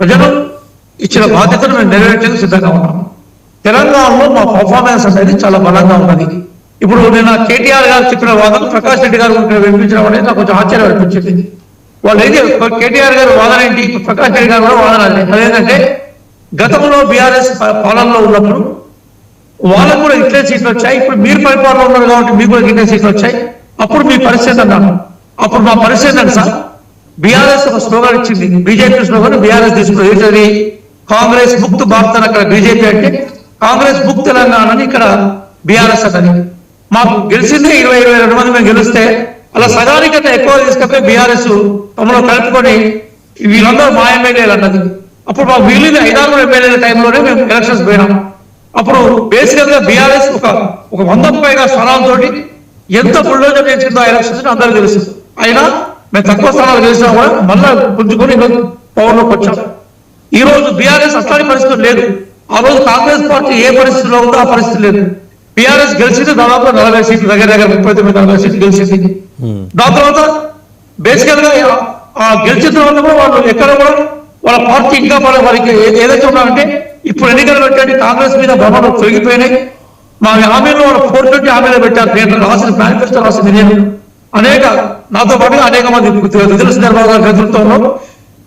ప్రజలు ఇచ్చిన బాధ్యతను మేము నెరవేర్చేందుకు సిద్ధంగా ఉన్నాము. తెలంగాణలో మా పర్ఫార్మెన్స్ అనేది చాలా బలంగా ఉన్నది. ఇప్పుడు నేను కేటీఆర్ గారు చెప్పిన వాదన ప్రకాష్ రెడ్డి గారు వినిపించడం అనేది నాకు కొంచెం ఆశ్చర్యం అనిపించింది. వాళ్ళు ఏది కేటీఆర్ గారు వాదన ఏంటి, ప్రకాష్ రెడ్డి గారు కూడా వాదన అదేంటంటే, గతంలో బీఆర్ఎస్ పాలనలో ఉన్నప్పుడు వాళ్ళకు కూడా ఇట్లే సీట్లు వచ్చాయి, ఇప్పుడు మీరు పరిపాలన ఉన్నారు కాబట్టి మీకు కూడా ఇట్లే సీట్లు వచ్చాయి. అప్పుడు మీ పరిస్థితి అన్నాను. అప్పుడు మా పరిస్థితి అంటే సార్, బీఆర్ఎస్ ఒక స్లోగన్ ఇచ్చింది, బీజేపీ స్లోగన్ బీఆర్ఎస్ తీసుకున్నారు. ఏంటది? కాంగ్రెస్ ముక్త్ భారత్ అని. అక్కడ బీజేపీ అంటే కాంగ్రెస్ ముక్త్ తెలంగాణ అని, ఇక్కడ బీఆర్ఎస్ అన్నది. మాకు గెలిచిందే 22 మంది మేము గెలిస్తే అలా సగానికన్నా ఎక్కువ తీసుకపోయి బీఆర్ఎస్ తమలో కలుపుకొని వీళ్ళందరూ మా ఎమ్మెల్యేలు అన్నది. అప్పుడు మాకు వీళ్ళని 5-6 ఎమ్మెల్యేల టైంలోనే మేము ఎలక్షన్స్ పోయినాం. అప్పుడు బేసికల్ గా బీఆర్ఎస్ ఒక 100కు పైగా స్థానాలతో ఎంత బుల్డోజర్ చేసిందో ఆ ఎలక్షన్స్ అందరూ తెలుసు. అయినా మేము తక్కువ స్థానాలు గెలిచినా కూడా మళ్ళా పుంజుకొని పవర్ లోకి వచ్చాం. ఈ రోజు బీఆర్ఎస్ అట్లాంటి పరిస్థితి లేదు. ఆ రోజు కాంగ్రెస్ పార్టీ ఏ పరిస్థితిలో ఉందో ఆ పరిస్థితి లేదు. బీఆర్ఎస్ గెలిచింది దాదాపు 40 సీట్లు, దగ్గర 39-40 సీట్లు గెలిచింది. దాని తర్వాత బేసికల్ గా గెలిచిన తర్వాత కూడా వాళ్ళు ఎక్కడ కూడా వాళ్ళ పార్టీ ఇంకా వారికి ఏదైతే ఉన్నారంటే, ఇప్పుడు ఎన్నికలు పెట్టండి కాంగ్రెస్ మీద భ్రమలు తొలగిపోయినాయి. మా హామీలో వాళ్ళు 420 హామీలు పెట్టారు. నేను రాసిన మేనిఫెస్టో రాసింది నేను. నాతో పాటుగా అనేక మంది శ్రీధర్బాబు గారి నేతృత్వంలో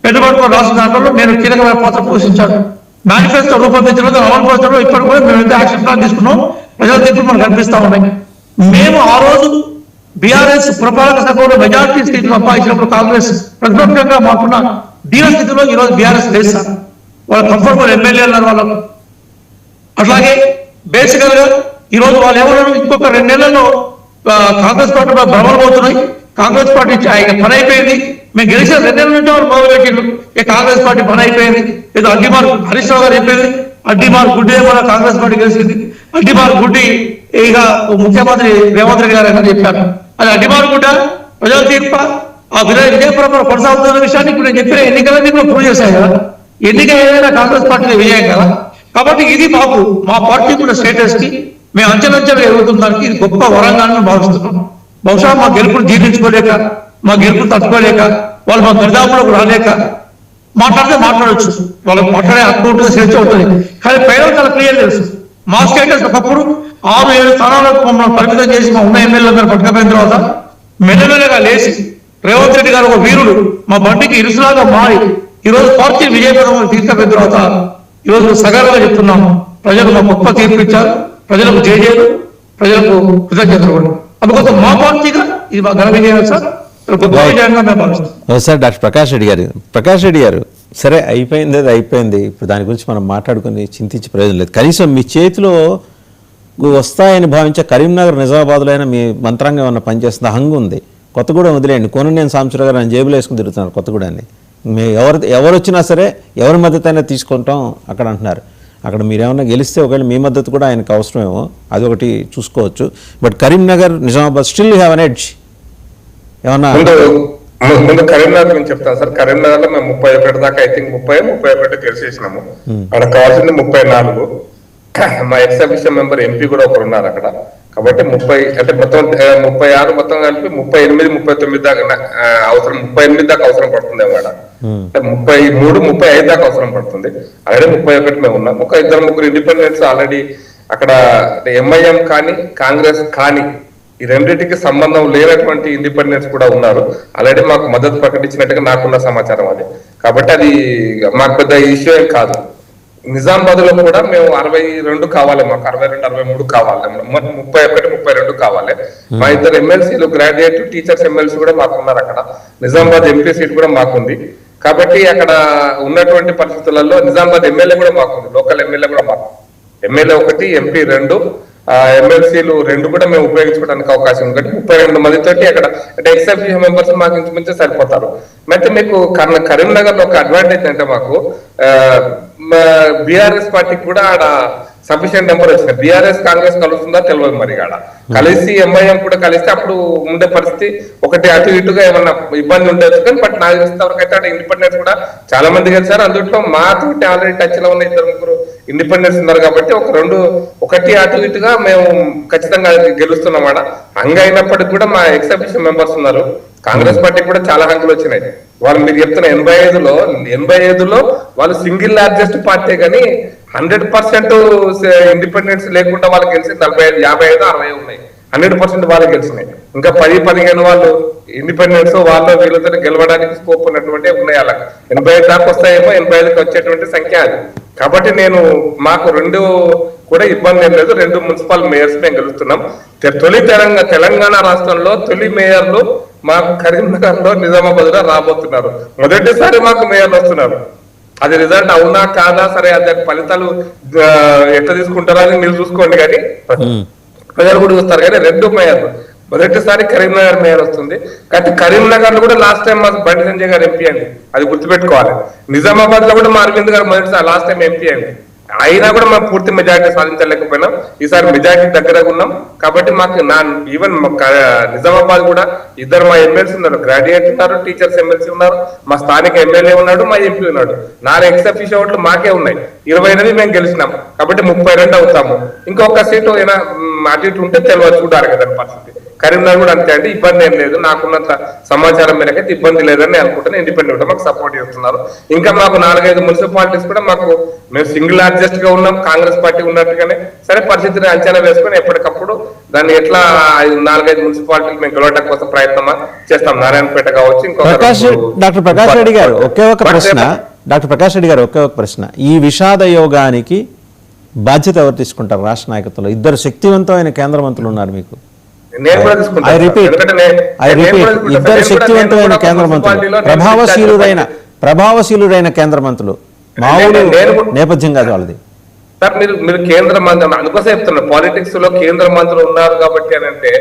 పెట్టుబడులు రాసిన దాంట్లో నేను కీలకమైన పాత్ర పోషించాను. మేనిఫెస్టో రూపొందించడంలో అమలుపరచడంలో ఇప్పటి కూడా మేము ఎంత యాక్షన్ ప్లాన్ తీసుకున్నాం, ప్రజల తీర్పు మనకు కనిపిస్తా ఉన్నాయి. మేము ఆ రోజు బీఆర్ఎస్ పురపాలక సభలో మెజార్టీ సీట్లు సంపాదించినప్పుడు కాంగ్రెస్ ప్రతిపక్షంగా మాకున్న దీన స్థితిలో ఈ రోజు బీఆర్ఎస్ లేదు సార్. వాళ్ళ కంఫర్టబుల్ ఎమ్మెల్యేలు వాళ్ళకు. అట్లాగే బేసికల్ గా ఈ రోజు వాళ్ళు ఎవరు ఇంకొక 2 నెలల్లో కాంగ్రెస్ పార్టీ భ్రమలు పోతున్నాయి, కాంగ్రెస్ పార్టీ పని అయిపోయింది, మేము గెలిచిన 2 నెలల నుంచి వాళ్ళు మొదలుపెట్టిండ్రు, ఇక కాంగ్రెస్ పార్టీ పని అయిపోయింది, ఏదో అడ్డిమార్ హరీష్ రావు గారు చెప్పేది అడ్డిమార్ గుడ్డి మన కాంగ్రెస్ పార్టీ గెలిచింది, అడ్డిమార్ గుడ్డి ఇక ముఖ్యమంత్రి రేవంత్ రెడ్డి గారు అని చెప్పారు. అది అడ్డిమార్ గుడ్డ ప్రజల తీర్ప ఆ విజయపురం కొనసాగుతున్న విషయాన్ని ఇప్పుడు నేను చెప్పిన ఎన్నికలన్నీ కూడా ప్రూవ్ చేశాయి కదా. ఎన్నిక ఏదైనా కాంగ్రెస్ పార్టీ విజయం కదా. కాబట్టి ఇది మాకు మా పార్టీ కూడా స్టేటస్ కి మేము అంచెలంచెలు ఎదుగుతుందానికి ఇది గొప్ప వరంగా భావిస్తున్నాం. బహుశా మా గెలుపును జీర్ణించుకోలేక, మా గెలుపును తట్టుకోలేక, వాళ్ళు మా దరిదాపులకు రాలేక మాట్లాడితే మాట్లాడవచ్చు, వాళ్ళకి మాట్లాడే హక్కు ఉంటుంది, స్వేచ్ఛ ఉంటుంది. కానీ పైన చాలా క్లియర్ తెలుసు. మా స్టేటస్ ఒకప్పుడు 6-7 స్థానాలకు మమ్మల్ని పరిమితం చేసి మా ఉన్న ఎమ్మెల్యేలందరూ పట్టుకపోయిన తర్వాత మెల్లమెల్లగా లేచి రేవంత్ రెడ్డి గారు ఒక వీరుడు మా బండికి ఇరుసులాగా మారి ఈరోజు పార్టీ విజయపథం తీసుకపోయిన తర్వాత ఈరోజు సగర్వంగా చెప్తున్నాము, ప్రజలు మా గొప్ప తీర్పు ఇచ్చారు, ప్రజలకు జేజేలు, ప్రజలకు కృతజ్ఞతలు కూడా. అందుకోసం మా పార్టీగా ఇది మా ఘన విజయం సార్, గొప్ప విజయంగా మేము భావిస్తాం. సార్ డాక్టర్ ప్రకాష్ రెడ్డి గారు సరే అయిపోయింది, అది అయిపోయింది. ఇప్పుడు దాని గురించి మనం మాట్లాడుకుని చింతించే ప్రయోజనం లేదు. కనీసం మీ చేతిలో వస్తాయని భావించే కరీంనగర్, నిజామాబాద్లో అయినా మీ మంత్రాంగం ఏమన్నా పనిచేస్తుంది, హంగు ఉంది. కొత్తగూడెం వదిలేయండి, కోననేని సాంబశివరావు గారు ఆయన జేబులో వేసుకుని తిరుగుతున్నారు కొత్తగూడెన్ని. మీ ఎవరు వచ్చినా సరే ఎవరి మద్దతు అయినా తీసుకుంటాం అక్కడ అంటున్నారు. అక్కడ మీరేమన్నా గెలిస్తే ఒకవేళ మీ మద్దతు కూడా ఆయనకు అవసరమేమో, అది ఒకటి చూసుకోవచ్చు. But Karimnagar, Nizamabad still have an edge. ఏమన్నా ముందు కరీంనగర్ నేను చెప్తాను సార్. కరీంనగర్ లో మేము 31 దాకా ఐ థింక్ 31 గెలిచేసినాము. అక్కడ కావాల్సింది 34. మా ఎక్స్ అఫీషియల్ మెంబర్ ఎంపీ కూడా ఒకరు ఉన్నారు అక్కడ. కాబట్టి 30 అంటే మొత్తం 36 మొత్తం కలిపి 38, 39 దాకా అవసరం, 38 దాకా అవసరం పడుతుంది అన్నమాట. అంటే 33, 35 దాకా అవసరం పడుతుంది. ఆల్రెడీ 31 మేము ఉన్నాం. ఒక 2-3 ఇండిపెండెంట్స్ ఆల్రెడీ అక్కడ ఎంఐఎం కానీ కాంగ్రెస్ కానీ ఈ రెండింటికి సంబంధం లేనటువంటి ఇండిపెండెంట్స్ కూడా ఉన్నారు. ఆల్రెడీ మాకు మద్దతు ప్రకటించినట్టుగా నాకున్న సమాచారం అది. కాబట్టి అది మాకు పెద్ద ఇష్యూ ఏం కాదు. నిజామాబాద్ లో కూడా మేము 62 కావాలి, మాకు 62, 63 కావాలి, 31, 32 కావాలి. మా 2 ఎమ్మెల్సీలు గ్రాడ్యుయేట్ టీచర్స్ ఎమ్మెల్సీ కూడా మాకు ఉన్నారు అక్కడ. నిజామాబాద్ ఎంపీ సీట్ కూడా మాకుంది. కాబట్టి అక్కడ ఉన్నటువంటి పరిస్థితులలో నిజామాబాద్ ఎమ్మెల్యే కూడా మాకుంది, లోకల్ ఎమ్మెల్యే కూడా మాకు. ఎమ్మెల్యే 1, ఎంపీ 2, ఎమ్మెల్సీలు 2 కూడా మేము ఉపయోగించుకోవడానికి అవకాశం ఉంది. 32 మందితోటి అక్కడ అంటే ఎక్స్ మెంబర్స్ మాకు ఇంచుమించు సరిపోతారు. అయితే మీకు కరీంనగర్ లో ఒక అడ్వాంటేజ్ అంటే మాకు బీఆర్ఎస్ పార్టీకి కూడా ఆడ సఫిషియెంట్ నెంబర్ వచ్చింది. బీఆర్ఎస్ కాంగ్రెస్ కలుస్తుందా తెలియదు మరి. ఆడ కలిసి ఎంఐఎం కూడా కలిస్తే అప్పుడు ఉండే పరిస్థితి ఒకటి అటు ఇటుగా ఏమన్నా ఇబ్బంది ఉండొచ్చు. కానీ బట్ నాకు తెలిసిన వరకు అయితే అక్కడ ఇండిపెండెన్స్ కూడా చాలా మంది గెలిచారు. అందులో మాతోటి ఆల్రెడీ టచ్ లో ఉన్న 2-3 ఇండిపెండెన్స్ ఉన్నారు. కాబట్టి ఒకటి అటు ఇటుగా మేము ఖచ్చితంగా గెలుస్తున్నాం. హంగ్ అయినప్పటికీ కూడా మా ఎక్స్ అఫీషియల్ మెంబర్స్ ఉన్నారు. కాంగ్రెస్ పార్టీకి కూడా చాలా హంగులు వచ్చినాయి. వాళ్ళు మీరు చెప్తున్న 85లో వాళ్ళు సింగిల్ లార్జెస్ట్ పార్టీ, కానీ 100% ఇండిపెండెన్స్ లేకుండా వాళ్ళు గెలిచి 45, 55, 60 ఉన్నాయి. 100% వాళ్ళు గెలిచినాయి. ఇంకా 10-15 వాళ్ళు ఇండిపెండెన్స్ వాళ్ళు వీళ్ళతో గెలవడానికి స్కోప్ ఉన్నటువంటి ఉన్నాయి. అలా 85 దాకా వస్తాయేమో, 85కి వచ్చేటువంటి సంఖ్య అది. కాబట్టి మాకు 2 కూడా ఇబ్బంది ఏం లేదు. 2 మున్సిపల్ మేయర్స్ మేము గెలుస్తున్నాం. తొలి తెలంగాణ రాష్ట్రంలో తొలి మేయర్లు మాకు కరీంనగర్ లో, నిజామాబాద్ లో రాబోతున్నారు. మొదటిసారి మాకు మేయర్లు వస్తున్నారు. అది రిజల్ట్ అవునా కాదా సరే, దాని ఫలితాలు ఎట్లా తీసుకుంటారా అని మీరు చూసుకోండి. కానీ ప్రజలు కూడా చూస్తారు. కానీ 2 మేయర్లు మొదటిసారి కరీంనగర్ మేయర్ వస్తుంది. కాబట్టి కరీంనగర్ లో కూడా లాస్ట్ టైం మాకు బండి సంజయ్ గారు ఎంపీ అండి, అది గుర్తుపెట్టుకోవాలి. నిజామాబాద్ లో కూడా మా అరవింద్ గారు మొదటిసారి లాస్ట్ టైం ఎంపీ అండి. అయినా కూడా మేము పూర్తి మెజార్టీ సాధించలేకపోయినాం. ఈసారి మెజార్టీ దగ్గరగా ఉన్నాం. కాబట్టి మాకు ఈవెన్ నిజామాబాద్ కూడా 2 మా ఎమ్మెల్సీ ఉన్నారు, గ్రాడ్యుయేట్ ఉన్నారు, టీచర్స్ ఎమ్మెల్సీ ఉన్నారు, మా స్థానిక ఎమ్మెల్యే ఉన్నాడు, మా ఎంపీ ఉన్నాడు. 4 ఎక్స్ అఫీషియల్ ఓట్లు మాకే ఉన్నాయి. 28 మేము గెలిచినాం. కాబట్టి 32 అవుతాము. ఇంకొక సీటు అయినా అటు ఇటు ఉంటే తెలియదు, చూడాలి కదా పరిస్థితి. కరీంనగర్ కూడా అంతే అండి, ఇబ్బంది ఏం లేదు. నాకున్నంత సమాచారం మేరకైతే ఇబ్బంది లేదని అనుకుంటున్నాను. ఇండిపెండెంట్ మాకు సపోర్ట్ చేస్తున్నారు. ఇంకా మాకు 4-5 మున్సిపాలిటీస్ కూడా మేము సింగిల్ లార్జెస్ట్ గా ఉన్నాం, కాంగ్రెస్ పార్టీ ఉన్నట్టుగానే. సరే పరిస్థితిని అంచనా వేసుకుని ఎప్పటికప్పుడు దాన్ని ఎట్లా 4-5 మున్సిపాలిటీలు మేము గెలవడం కోసం ప్రయత్నం చేస్తాం. నారాయణపేట కావచ్చు, డాక్టర్ ప్రకాష్ రెడ్డి గారు ఒకే ఒక ప్రశ్న, ఈ విషాద యోగానికి బాధ్యత ఎవరు తీసుకుంటారు రాష్ట్ర నాయకత్వంలో? 2 శక్తివంతమైన కేంద్ర మంత్రులు ఉన్నారు మీకు. ఇద్దరు శక్తివంతమైన కేంద్ర మంత్రులు, ప్రభావశీలురైన కేంద్ర మంత్రులు, మామూలు నేపథ్యం కాదు వాళ్ళది. సార్ మీరు కేంద్ర మంత్రి అందుకోసం చెప్తున్నారు, పాలిటిక్స్ లో కేంద్ర మంత్రులు ఉన్నారు కాబట్టి అని అంటే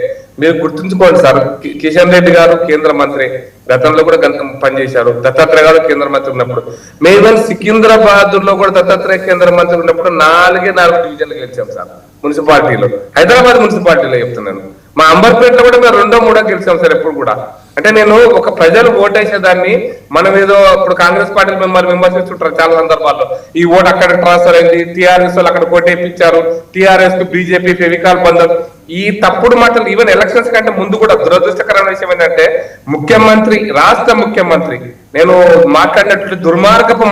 మీరు గుర్తుంచుకోండి సార్, కిషన్ రెడ్డి గారు కేంద్ర మంత్రి గతంలో కూడా పనిచేశారు, దత్తాత్రేయ గారు కేంద్ర మంత్రి ఉన్నప్పుడు, మేము సికింద్రాబాద్ లో కూడా దత్తాత్రేయ కేంద్ర మంత్రి ఉన్నప్పుడు 4 డివిజన్లు గెలిచాం సార్ మున్సిపాలిటీలో, హైదరాబాద్ మున్సిపాలిటీలో చెప్తున్నాను. మా అంబర్పేటలో కూడా మేము 2, 3 గెలిచాం సార్ ఎప్పుడు కూడా. అంటే నేను ఒక ప్రజలు ఓటేసేదాన్ని మనం ఏదో ఇప్పుడు కాంగ్రెస్ పార్టీ విమర్శిస్తుంటారు చాలా సందర్భాల్లో, ఈ ఓటు అక్కడ ట్రాన్స్ఫర్ అయింది, టీఆర్ఎస్ వాళ్ళు అక్కడ ఓటేపించారు, టీఆర్ఎస్ కు బీజేపీ ఫెవికాల్ బంధం, ఈ తప్పుడు మాటలు ఈవెన్ ఎలక్షన్స్ కంటే ముందు కూడా. దురదృష్టకరమైన విషయం ఏంటంటే ముఖ్యమంత్రి, రాష్ట్ర ముఖ్యమంత్రి నేను మాట్లాడినట్లు దుర్మార్గపు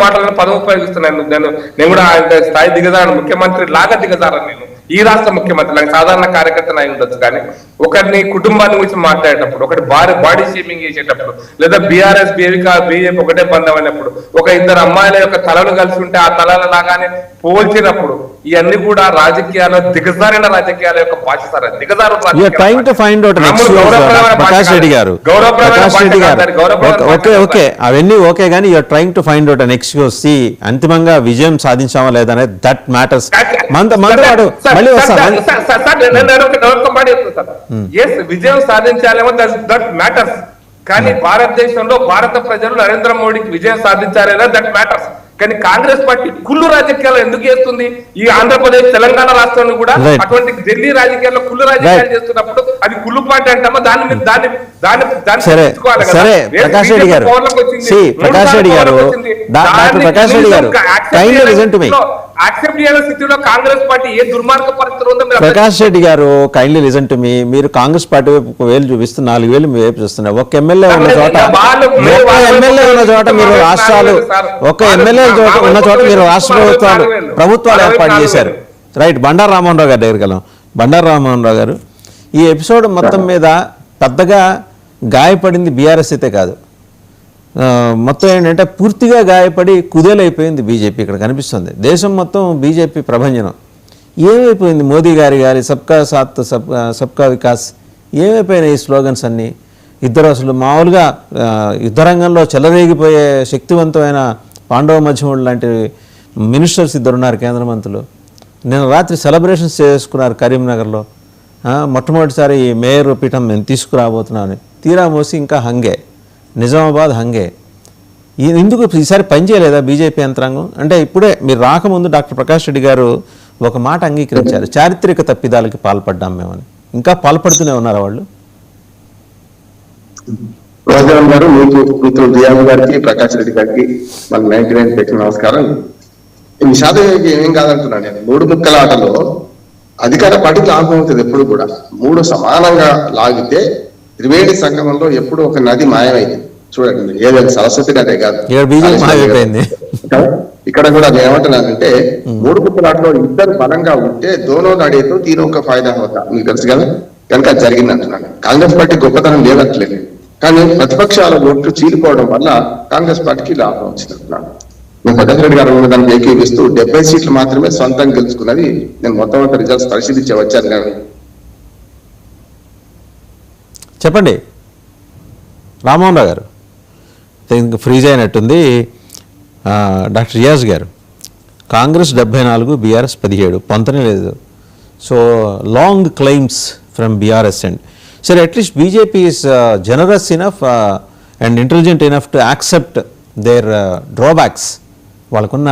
మాటలను పదవి ఉపయోగిస్తున్నాను. నేను కూడా ఆయన స్థాయి దిగజారను, ముఖ్యమంత్రి లాగా దిగజారను నేను. ఈ రాష్ట్ర ముఖ్యమంత్రి నాకు సాధారణ కార్యకర్తను అయి ఉండొచ్చు, కానీ ఒకరిని కుటుంబాన్ని గురించి మాట్లాడేటప్పుడు, ఒకటి బాడీ షేమింగ్ చేసేటప్పుడు, లేదా బీఆర్ఎస్ బీజేపీ ఒకటే బంధం అయినప్పుడు, ఒక 2 అమ్మాయిల యొక్క తలలు కలిసి ఉంటే ఆ తలల లాగానే పోల్చినప్పుడు, ఇవన్నీ కూడా రాజకీయాల దిగజారిన రాజకీయాల యొక్క భాష సార్. దిగజారు ప్రకాష్ రెడ్డి గారు ఓకే అవన్నీ ఓకే, కానీ you're trying to find out an excuse. అంతిమంగా విజయం సాధించామా లేదా అనేది దట్ మ్యాటర్స్. విజయం సాధించాలేమో దట్ మ్యాటర్స్, కానీ భారతదేశంలో భారత ప్రజలు నరేంద్ర మోడీకి విజయం సాధించాలేదా దట్ మ్యాటర్స్. కానీ కాంగ్రెస్ పార్టీ కుళ్ళు రాజకీయాలు ఎందుకు చేస్తుంది? ఈ ఆంధ్రప్రదేశ్ తెలంగాణ రాష్ట్రాన్ని కూడా అటువంటి ఢిల్లీ రాజకీయాల్లో కుళ్ళు రాజకీయాలు చేస్తున్నప్పుడు అది కుళ్ళు పార్టీ అంటామా? ప్రకాష్ రెడ్డి గారు యాక్సెప్ట్ చేయాల్సిన స్థితిలో కాంగ్రెస్ పార్టీ ఏ దుర్మార్గ పరిస్థితులు ఉందో. ప్రకాష్ రెడ్డి గారు కైండ్లీ లిజన్ టు మీ. మీరు కాంగ్రెస్ పార్టీ వైపు వేలు చూపిస్తూ 4 వేలు మీ వైపు చూస్తున్నారు. ఒక ఎమ్మెల్యే ఉన్న చోట మీరు రాష్ట్రాలు, ఒక ఎమ్మెల్యే ఉన్న చోట మీరు రాష్ట్ర ప్రభుత్వాలు ఏర్పాటు చేశారు. రైట్. బండారు రామ్మోహన్ రావు గారి దగ్గరికి వెళ్ళాం. బండారు రామ్మోహన్ రావు గారు, ఈ ఎపిసోడ్ మొత్తం మీద పెద్దగా గాయపడింది బీఆర్ఎస్ అయితే కాదు, మొత్తం ఏంటంటే పూర్తిగా గాయపడి కుదేలైపోయింది బీజేపీ. ఇక్కడ కనిపిస్తుంది దేశం మొత్తం బీజేపీ ప్రభంజనం. ఏమైపోయింది మోదీ గారి గారి సబ్కా సాత్ సబ్కా వికాస్, ఏమైపోయినాయి ఈ స్లోగన్స్ అన్నీ? ఇద్దరు అసలు మామూలుగా యుద్ధరంగంలో చెలరేగిపోయే శక్తివంతమైన పాండవ మధ్యముడు లాంటి మినిస్టర్స్ 2 ఉన్నారు, కేంద్ర మంత్రులు. నిన్న రాత్రి సెలబ్రేషన్స్ చేసుకున్నారు కరీంనగర్లో. మొట్టమొదటిసారి ఈ మేయర్ పీఠం మేము తీసుకురాబోతున్నాను, తీరా మోసి ఇంకా హంగే, నిజామాబాద్ హంగే. ఎందుకు ఈసారి పనిచేయలేదా బీజేపీ యంత్రాంగం? అంటే ఇప్పుడే మీరు రాకముందు డాక్టర్ ప్రకాష్ రెడ్డి గారు ఒక మాట అంగీకరించారు, చారిత్రక తప్పిదాలకి పాల్పడ్డాం మేమని. ఇంకా పాల్పడుతూనే ఉన్నారు వాళ్ళు. రోజారాం గారు, మీకు దియాము గారికి, ప్రకాష్ రెడ్డి గారికి మన 99 పెట్టిన నమస్కారం. ఈ నిషాదయోగి ఏం కాదంటున్నాను నేను. 3 ముక్కల ఆటలో అధికార పార్టీకి లాభం అవుతుంది ఎప్పుడు కూడా. 3 సమానంగా లాగితే త్రివేణి సంగమంలో ఎప్పుడు ఒక నది మాయమైంది. చూడండి, ఏదైనా సరస్వతి నదే కాదు, ఇక్కడ కూడా నేను ఏమంటున్నానంటే 3 ముక్కలాటలో ఇద్దరు బలంగా ఉంటే దోనో నడేతో తీనొక ఫాయిదా అవుతా, మీకు తెలుసు కదా, కనుక జరిగింది అంటున్నాను. కాంగ్రెస్ పార్టీ గొప్పతనం లేనట్లేదు, కానీ ప్రతిపక్షాల ఓట్లు చీలిపోవడం వల్ల కాంగ్రెస్ పార్టీకి లాభం వచ్చిందంటున్నాను. నేను ప్రకాష్ రెడ్డి గారు దానికి ఏకీవిస్తూ 70 సీట్లు మాత్రమే సొంతంగా గెలుచుకున్నది. నేను మొత్తం అంతా రిజల్ట్స్ పరిశీలించి వచ్చాను. కానీ చెప్పండి రామ్మోహన్ రావు గారు, ఇంకా ఫ్రీజ్ అయినట్టుంది. డాక్టర్ రియాజ్ గారు, కాంగ్రెస్ 74, బీఆర్ఎస్ 17, పొంతనే లేదు. So long claims from BRS and సరే at least BJP is generous enough and intelligent enough to accept their drawbacks. వాళ్ళకున్న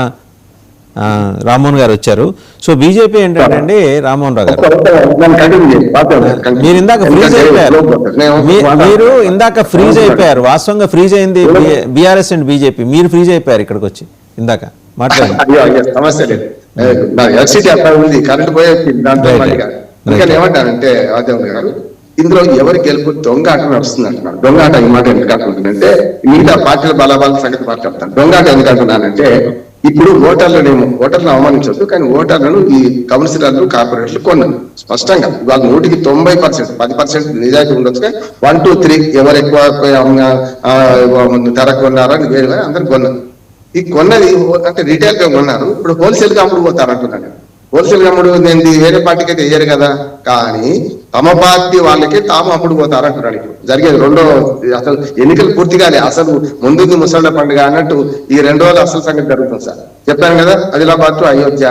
రామ్మోహన్ గారు వచ్చారు. సో బీజేపీ ఏంటంటే అండి, రామ్మోహన్ రావు గారు మీరు ఇందాక ఫ్రీజ్ అయిపోయారు. మీరు ఇందాక ఫ్రీజ్ అయిపోయారు. వాస్తవంగా ఫ్రీజ్ అయింది బీఆర్ఎస్ అండ్ బీజేపీ. మీరు ఫ్రీజ్ అయిపోయారు ఇక్కడికి వచ్చి ఇందాక మాట్లాడండి. సమస్య లేదు, ఎలక్ట్రిసిటీ అక్కడ ఉంది, కరెంట్ పోయే దాంట్లో ఏమంటారంటే రాజేంద్ర గారు, ఇందులో ఎవరి గెలుపు దొంగ ఆట నడుస్తుంది అంటున్నాను. దొంగ ఆట ఈ మాట ఎందుకు అంటుందంటే, మిగతా పార్టీల బలబాల సంగతి మాట్లాడతాను. దొంగ ఆట ఎందుకు అంటున్నానంటే, ఇప్పుడు ఓటర్లను అవమానించొద్దు, కానీ ఓటర్లను ఈ కౌన్సిలర్లు, కార్పొరేటర్లు కొన్నారు స్పష్టంగా. ఇవాళ 100% 10% నిజాయితీ ఉండొచ్చు, కానీ 1, 2, 3 ఎవరు ఎక్కువ ధర కొన్నారని వేరే అందరు కొన్నారు. ఈ కొన్నది అంటే రీటైల్ గా కొన్నారు, ఇప్పుడు హోల్సేల్ గా అమ్ముడు పోతారు అంటున్నాను. హోల్సేల్ గా అమ్ముడు నేను వేరే పార్టీకి అయితే వేయరు కదా, కానీ తమ పార్టీ వాళ్ళకి తాము అమ్ముడు పోతారు అంటున్నాడు. జరిగేది రెండో అసలు ఎన్నికలు పూర్తిగానే అసలు ముందుంది ముసళ్ళ పండుగ అన్నట్టు ఈ 2 రోజులు అసలు సంగతి జరుగుతుంది సార్. చెప్పాను కదా, ఆదిలాబాద్ టు అయోధ్య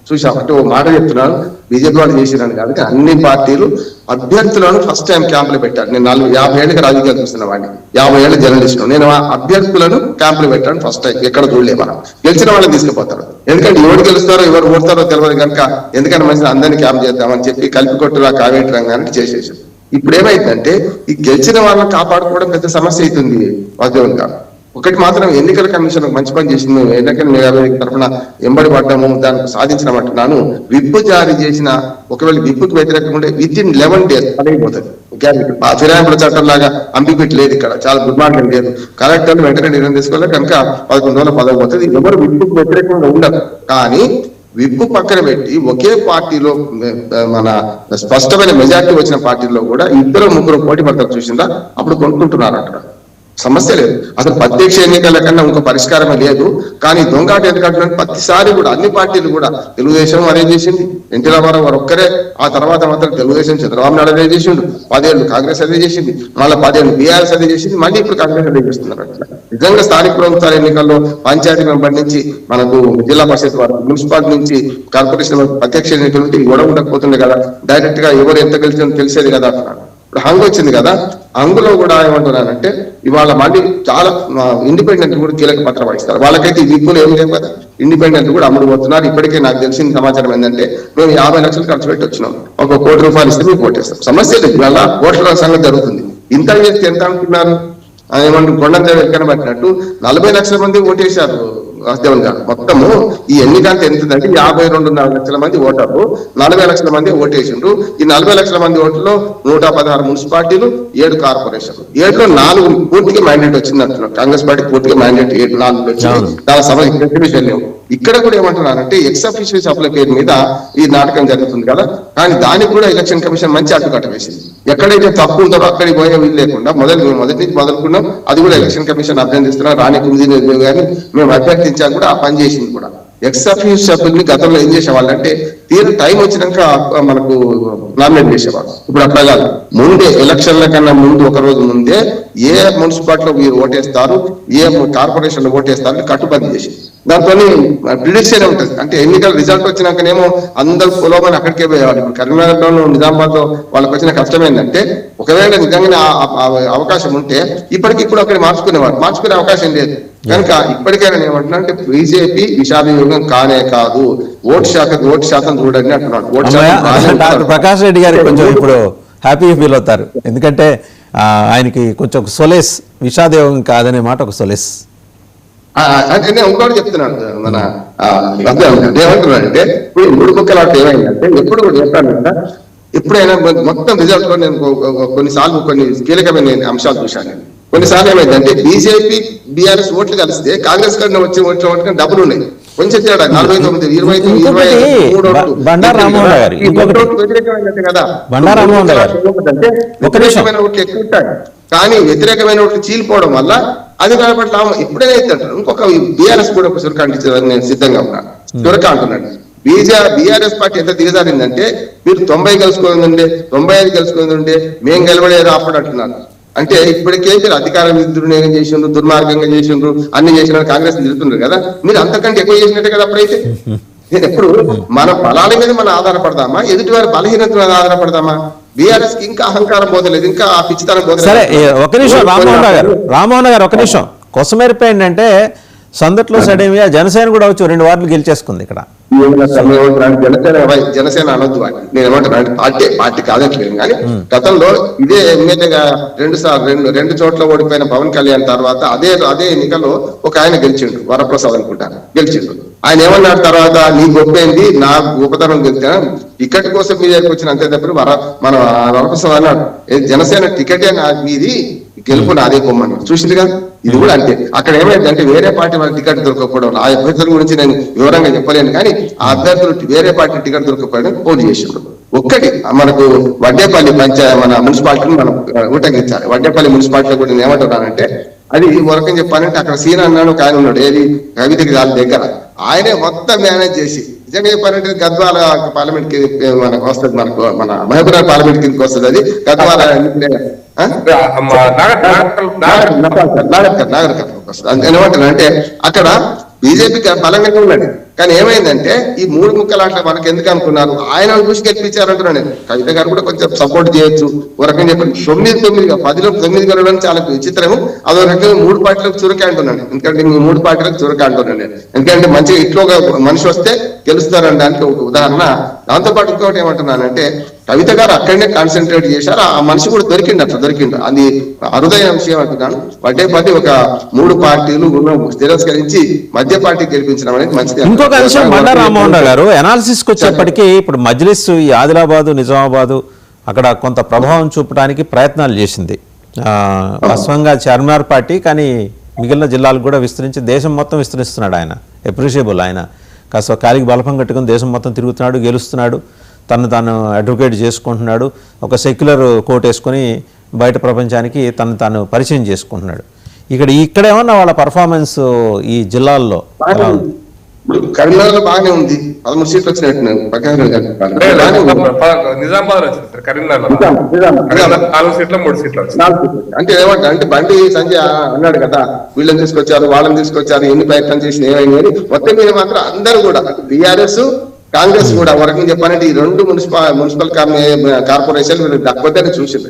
చూసాం. అంటే ఓ మాట చెప్తున్నాను, బీజేపీ వాళ్ళు చేసినాను కాబట్టి అన్ని పార్టీలు అభ్యర్థులను ఫస్ట్ టైం క్యాంపులు పెట్టారు. నేను 50 ఏళ్ళకి రాజకీయాలు చూస్తున్న వాడిని, 50 ఏళ్ళ జర్నలిస్ట్. నేను ఆ అభ్యర్థులను క్యాంపులు పెట్టాను ఫస్ట్ టైం. ఎక్కడ చూడలే మనం. గెలిచిన వాళ్ళని తీసుకుపోతారు. ఎందుకంటే ఎవరు గెలుస్తారో ఎవరు ఓడతారో తెలియదు కనుక ఎందుకంటే మంచిది అందరినీ క్యాంప్ చేద్దామని చెప్పి కలిపి కొట్టులా కావేటి రంగానికి చేసేసాం. ఇప్పుడు ఏమైందంటే ఈ గెలిచిన వాళ్ళని కాపాడుకోవడం పెద్ద సమస్య అవుతుంది వాస్తవం కాదు. ఒకటి మాత్రం ఎన్నికల కమిషన్ మంచి పని చేసింది. ఎన్నికల నియోజకవర్గం తరఫున ఎంబడి పడ్డాము, దానికి సాధించినమంటున్నాను. విప్ జారీ చేసిన ఒకవేళ విప్కి వ్యతిరేకంగా విత్ ఇన్ 11 days పదైపోతుంది. ఫిరాయింపుల చట్టం లాగా అంబిబిట్ లేదు ఇక్కడ, చాలా దుర్మార్గం లేదు. కలెక్టర్లు వెంటనే నిర్ణయం తీసుకోవాలి కనుక 11 రోజుల పదవి పోతుంది. ఎవరు విప్కు వ్యతిరేకంగా ఉండరు. కానీ విప్పు పక్కన పెట్టి ఒకే పార్టీలో మన స్పష్టమైన మెజార్టీ వచ్చిన పార్టీలో కూడా 2-3 పోటీ పడతారు చూసిందా, అప్పుడు కొనుక్కుంటున్నారు అక్కడ. సమస్య లేదు అసలు. ప్రత్యక్ష ఎన్నికల కన్నా ఇంకో పరిష్కారమే లేదు. కానీ దొంగాట ఎందుకంటే ప్రతిసారి కూడా అన్ని పార్టీలు కూడా తెలుగుదేశం అదే చేసింది, ఎన్టీ రామారావు గారు ఒక్కరే. ఆ తర్వాత మాత్రం తెలుగుదేశం చంద్రబాబు నాయుడు అదే చేసిండు, 10 ఏళ్ళు కాంగ్రెస్ అదే చేసింది, మళ్ళీ 10 ఏళ్ళు బీఆర్ఎస్ అదే చేసింది, మళ్ళీ ఇప్పుడు కాంగ్రెస్ అదే చేస్తున్నారు. అట్లా నిజంగా స్థానిక ప్రభుత్వాల ఎన్నికల్లో పంచాయతీ మెంబర్ నుంచి మనకు జిల్లా పరిషత్ వరకు, మున్సిపాలిటీ నుంచి కార్పొరేషన్ వరకు ప్రత్యక్ష ఎన్నికలు ఉంటే కూడా ఉండకపోతుంది కదా, డైరెక్ట్ గా ఎవరు ఎంత గెలిచిందో తెలిసేది కదా. ఇప్పుడు హంగు వచ్చింది కదా, హంగులో కూడా ఏమంటున్నానంటే ఇవాళ మళ్ళీ చాలా ఇండిపెండెంట్ కూడా కీలక పాత్ర వహిస్తారు. వాళ్ళకైతే ఈ విప్పులు ఏం లేవు కదా, ఇండిపెండెంట్ కూడా అమ్ముడు పోతున్నారు. ఇప్పటికే నాకు తెలిసిన సమాచారం ఏంటంటే మేము 50 లక్షలు ఖర్చు పెట్టి వచ్చినాం, 1 కోటి రూపాయలు ఇస్తే మేము ఓటేస్తాం. సమస్య లేదు, ఇవాళ ఓట్ల సంగతి జరుగుతుంది. ఇంత చేస్తే ఎంత అనుకున్నారు, ఏమంటారు కొండంత వెక్కన పట్టినట్టు 40 లక్షల మంది ఓటేశారు వాస్తవం గారు. మొత్తము ఈ ఎన్నికంత ఎంతుందంటే 52.5 లక్షల మంది ఓటర్లు, 40 లక్షల మంది ఓటేసిండ్రు. ఈ 40 లక్షల మంది ఓట్లలో 116 మున్సిపాలిటీలు, 7 కార్పొరేషన్లు, 7లో 4 పూర్తిగా మ్యాండేట్ వచ్చింది అంటున్నారు. కాంగ్రెస్ పార్టీ పూర్తిగా మ్యాండేట్ 4 వచ్చింది. చాలా సమస్య ఇక్కడ కూడా ఏమంటున్నారంటే ఎక్స్ అఫీషియల్ సభల పేరు మీద ఈ నాటకం జరుగుతుంది కదా, కానీ దానికి కూడా ఎలక్షన్ కమిషన్ మంచి అడ్డుకట్ట వేసింది. ఎక్కడైతే తప్పు ఉందో అక్కడికి పోయే వీలు లేకుండా మొదటి నుంచి మొదలుకున్నాం. అది కూడా ఎలక్షన్ కమిషన్ అభ్యర్థిస్తున్నాం. రాణి కుంజీని గారిని మేము అభ్యర్థించాక కూడా ఆ పని చేసింది కూడా. ఎక్స్ అఫీషియల్ సభ్యుల్ని గతంలో ఏం చేసేవాళ్ళు అంటే తీరు టైం వచ్చినాక మనకు నామినేట్ చేసేవాళ్ళు. ఇప్పుడు అట్లా కాదు, ముందే ఎలక్షన్ల కన్నా ముందు 1 రోజు ముందే ఏ మున్సిపాలిటీలో మీరు ఓటేస్తారు, ఏ కార్పొరేషన్ లో ఓటేస్తారు కట్టుబడి చేసి దాంతో ప్రిడిక్షన్ ఉంటుంది. అంటే ఎన్నికల రిజల్ట్ వచ్చినాకనేమో అందరు పొలోమని అక్కడికే పోయేవాళ్ళు. ఇప్పుడు కరీంనగర్లోను నిజామాబాద్ లో వాళ్ళకి వచ్చిన కష్టం ఏంటంటే ఒకవేళ నిజంగానే అవకాశం ఉంటే ఇప్పటికిప్పుడు అక్కడ మార్చుకునే అవకాశం లేదు. కనుక ఇప్పటికైనా ఏమంటున్నా అంటే బీజేపీ విషాదయోగం కానే కాదు, ఓటు శాతం చూడండి అంటున్నాడు. డాక్టర్ ప్రకాష్ రెడ్డి గారికి కొంచెం ఇప్పుడు హ్యాపీగా ఫీల్ అవుతారు, ఎందుకంటే ఆయనకి కొంచెం ఒక సొలేస్, విషాదయోగం కాదనే మాట ఒక సొలేస్. అంటే నేను ఇంకోటి చెప్తున్నాను, మన ఏమంటున్నాడంటే ఇప్పుడు 3 కుక్కలు అంటే ఏమైందంటే ఎప్పుడు కూడా చెప్పాను కదా, ఎప్పుడైనా మొత్తం రిజల్ట్ లో నేను కొన్నిసార్లు కొన్ని కీలకమైన అంశాలు చూశాను. కొన్నిసార్లు ఏమైందంటే బీజేపీ బీఆర్ఎస్ ఓట్లు కలిస్తే కాంగ్రెస్ కన్నా వచ్చే ఓట్ల డబ్బులు ఉన్నాయి, కొంచెం తేడా 49, 23 బండారు రామ్మోహన్ గారు వ్యతిరేకమైన ఓట్లు ఎక్కువ ఉంటాయి. కానీ వ్యతిరేకమైన ఓట్లు చీలిపోవడం వల్ల అధికార పట్ల ఎప్పుడైనా అంటారు. ఇంకొక బీఆర్ఎస్ కూడా ఒక సురక అంటించడానికి నేను సిద్ధంగా ఉన్నాను. సురక అంటున్నాడు బీఆర్ఎస్ పార్టీ ఎంత దిగజారిందంటే మీరు 90 గెలుచుకుందండి, 95 గెలుచుకుందండి, మేము గెలవలేదు అప్పుడు అంటున్నారు. అంటే ఇప్పటికే మీరు అధికారం దుర్వినియోగం చేసిండ్రు, దుర్మార్గంగా చేసిండ్రు, అన్ని చేసిన కాంగ్రెస్ తిరుగుతుండ్రు కదా, మీరు అంతకంటే ఎక్కువ చేసినట్టే కదా అప్పుడైతే. నేను ఎప్పుడు మన బలాల మీద మనం ఆధారపడదామా, ఎదుటి వారి బలహీనత మీద ఆధారపడదామా? బీఆర్ఎస్ కి ఇంకా అహంకారం పోతలేదు, ఇంకా ఆ పిచ్చితనం పోతలేదు. సరే ఒక నిమిషం రామ్మోహన్ గారు ఒక నిమిషం. కొసమెరిపై ఏంటంటే సందట్లో సడేమియా జనసేన కూడా వచ్చి 2 వార్డులు గెలిచేసుకుంది ఇక్కడ. జనసేన అనొద్దు వాటి, నేను ఏమంటున్నాను పార్టీ కాదట్లేదు. కానీ గతంలో ఇదే ఎమ్మెల్యేగా 2 చోట్ల ఓడిపోయిన పవన్ కళ్యాణ్ తర్వాత అదే ఎన్నికల్లో ఒక ఆయన గెలిచిండు, వరప్రసాద్ అనుకుంటాను, గెలిచిండు. ఆయన ఏమన్నాడు తర్వాత, నీ గొప్పేంది నా గొప్పతనం గెలిచా, టికెట్ కోసం మీ దగ్గరికి వచ్చిన అంతే తప్పుడు మన వరప్రసాద్ అన్నాడు జనసేన టికెటే మీది, గెలుపు నాదే కొమ్మని. చూసిందిగా ఇది కూడా అంతే. అక్కడ ఏమైందంటే వేరే పార్టీ వాళ్ళ టికెట్ దొరకకపోవడం, ఆ అభ్యర్థుల గురించి నేను వివరంగా చెప్పలేను, కానీ ఆ అభ్యర్థులు వేరే పార్టీ టికెట్ దొరకకపోవడం పోటీ చేసిండ్రు. ఒక్కటి మనకు వడ్డేపల్లి మన మున్సిపాలిటీని మనం ఊటగించాలి. వడ్డేపల్లి మున్సిపాలిటీలో కూడా నేను ఏమంటున్నానంటే అది ఒక చెప్పాలంటే అక్కడ సీన్ అన్నాడు ఒక ఆయన ఉన్నాడు, ఏది కవితకి దాని దగ్గర, ఆయనే మొత్తం మేనేజ్ చేసి నిజంగా చెప్పాలంటే గద్వాల పార్లమెంట్ కి మనకు వస్తుంది, మనకు మన మహబూబ్నగర్ పార్లమెంట్ కిందకి వస్తుంది అది. గద్వాల నాగర్కర్ వస్తుంది. ఏమంటారు అంటే అక్కడ బీజేపీ బలంగా ఉన్నది. కానీ ఏమైందంటే ఈ 3 ముక్కలాట మనకు ఎందుకు అనుకున్నారు, ఆయన చూసి గెలిపించారంటున్నాను నేను. కవిత గారు కూడా కొంచెం సపోర్ట్ చేయొచ్చు, ఒక రకంగా చెప్పండి 9-9గా 10లో 9 గెలవడం చాలా విచిత్రము. అదో రకంగా 3 పార్టీలకు చురక అంటున్నాను, ఎందుకంటే మీ 3 పార్టీలకు చురక అంటున్నాను నేను. ఎందుకంటే మంచిగా ఇట్లా ఒక మనిషి వస్తే గెలుస్తారనడానికి ఒక ఉదాహరణ. దాంతోపాటు ఇంకొకటి ఏమంటున్నానంటే కవిత గారు అక్కడనే కాన్సన్ట్రేట్ చేశారు, ఆ మనిషి కూడా దొరికిండు. అది అరుదైన విషయం అంటున్నాను. పదే ఒక 3 పార్టీలు తిరస్కరించి మధ్య పార్టీ గెలిపించడం అనేది మంచిది. ఇంకొక అంశం బండా రామ్మోహన్ రావు గారు, అనాలిసిస్కి వచ్చేప్పటికీ ఇప్పుడు మజ్లిస్ ఈ ఆదిలాబాదు నిజామాబాదు అక్కడ కొంత ప్రభావం చూపడానికి ప్రయత్నాలు చేసింది. వాస్తవంగా చార్మినార్ పార్టీ, కానీ మిగిలిన జిల్లాలకు కూడా విస్తరించి దేశం మొత్తం విస్తరిస్తున్నాడు ఆయన. అప్రిషియబుల్. ఆయన కాస్త కాలికి బలపం కట్టుకుని దేశం మొత్తం తిరుగుతున్నాడు, గెలుస్తున్నాడు, తను తాను అడ్వకేట్ చేసుకుంటున్నాడు, ఒక సెక్యులర్ కోట్ వేసుకొని బయట ప్రపంచానికి తాను పరిచయం చేసుకుంటున్నాడు. ఇక్కడ ఏమన్నా వాళ్ళ పర్ఫార్మెన్స్ ఈ జిల్లాల్లో కరీంనగర్ లో బాగానే ఉంది, 13 సీట్లు వచ్చినట్టు నిజామాబాద్ వచ్చింది, కరీంనగర్ 4 సీట్లు 3 సీట్లు అంటే ఏమంటా అంటే బండి సంజయ్ అన్నాడు కదా, వీళ్ళని తీసుకొచ్చారు వాళ్ళని తీసుకొచ్చారు, ఎన్ని ప్రయత్నం చేసి ఏమైంది. మొత్తం మీద మాత్రం అందరూ కూడా బీఆర్ఎస్ కాంగ్రెస్ కూడా ఒక రకంగా చెప్పాలంటే ఈ 2 మున్సిపల్ కార్పొరేషన్ తక్కువతే చూసింది.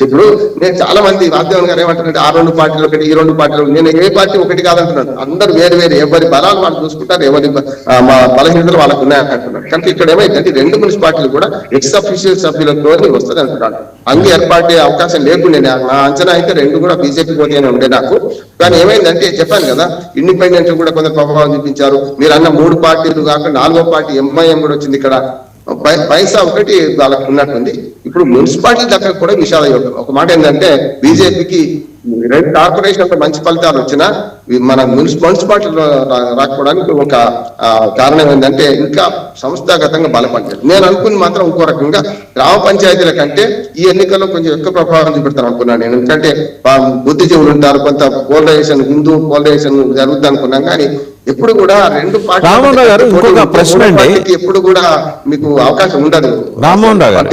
ఇప్పుడు నేను చాలా మంది వాగ్దేవన్ గారు ఏమంటారంటే ఆ 2 పార్టీలు ఒకటి, ఈ 2 పార్టీలు, నేను ఏ పార్టీ ఒకటి కాదంటున్నాను. అందరూ వేరు ఎవరి బలాలు వాళ్ళు చూసుకుంటారు, ఎవరి బలహీనతలు వాళ్ళకు ఉన్నాయంటున్నారు. కనుక ఇక్కడ ఏమైందంటే 2 మున్సిపాలిటీలు కూడా ఎక్స్ అఫీషియల్ సభ్యులతో వస్తుంది అంటున్నాను. అంగీ ఏర్పాటే అవకాశం లేకుండే. నా అంచనా అయితే 2 కూడా బీజేపీ పోతేనే ఉండే నాకు. కానీ ఏమైందంటే చెప్పాను కదా, ఇండిపెండెంట్ కూడా కొంత ప్రభావం చూపించారు. మీరు అన్న 3 పార్టీలు కాకుండా 4వ పార్టీ ఎంఐఎం కూడా వచ్చింది. ఇక్కడ పైసా ఒకటి వాళ్ళకు ఉన్నట్టుంది. ఇప్పుడు మున్సిపాలిటీ దగ్గర కూడా విషాద ఒక మాట ఏంటంటే బీజేపీకి 2 కార్పొరేషన్లో మంచి ఫలితాలు వచ్చినా మన మున్సిపాలిటీలో రాకపోవడానికి ఒక కారణం ఏంటంటే ఇంకా సంస్థాగతంగా బలపడలేదు. నేను అనుకుని మాత్రం ఇంకో రకంగా గ్రామ పంచాయతీల కంటే ఈ ఎన్నికల్లో కొంచెం ఎక్కువ ప్రభావం చూపెడతాను అనుకున్నాను నేను. ఎందుకంటే బుద్ధిజీవులు ఉంటారు, కొంత పోలరైజేషన్, హిందూ పోలరైజేషన్ జరుగుతుంది అనుకున్నాం. కానీ ఎప్పుడు కూడా 2 రామ్మోహన్ రావు గారు ఇంకొక ప్రశ్న అండి, ఎప్పుడు కూడా మీకు అవకాశం ఉండదు. రామ్మోహన్ రావు గారు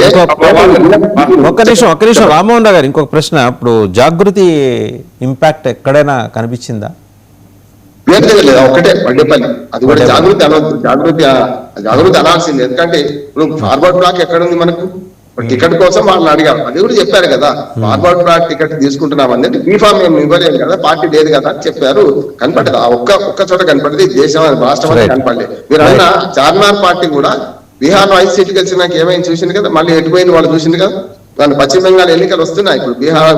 ఒక్క నిమిషం రామ్మోహన్ రావు గారు ఇంకొక ప్రశ్న. ఇప్పుడు జాగృతి ఇంపాక్ట్ ఎక్కడైనా కనిపించిందా? పేరు తెలియలేదు, ఒకటే వడ్డేపల్లి. అది కూడా జాగృతి అనాల్సింది. ఎందుకంటే ఇప్పుడు ఫార్వర్డ్ బ్లాక్ ఎక్కడ ఉంది మనకు, టికెట్ కోసం వాళ్ళని అడిగారు, అది కూడా చెప్పారు కదా. ఫార్వర్డ్ బ్లాక్ టికెట్ తీసుకుంటున్నాం అంటే బీఫామ్ ఏమి ఇవ్వలేదు కదా, పార్టీ లేదు కదా అని చెప్పారు. కనపడదు, ఒక్క చోట కనపడేది, దేశం రాష్ట్రం అనేది కనపడలేదు. మీరు అన్న చార్మినార్ పార్టీ కూడా బీహార్లో 5 సీట్లు గెలిచినాక ఏమైంది చూసింది కదా, మళ్ళీ ఎటుపోయింది వాళ్ళు చూసింది కదా. కానీ పశ్చిమ బెంగాల్ ఎన్నికలు వస్తున్నాయి ఇప్పుడు. బీహార్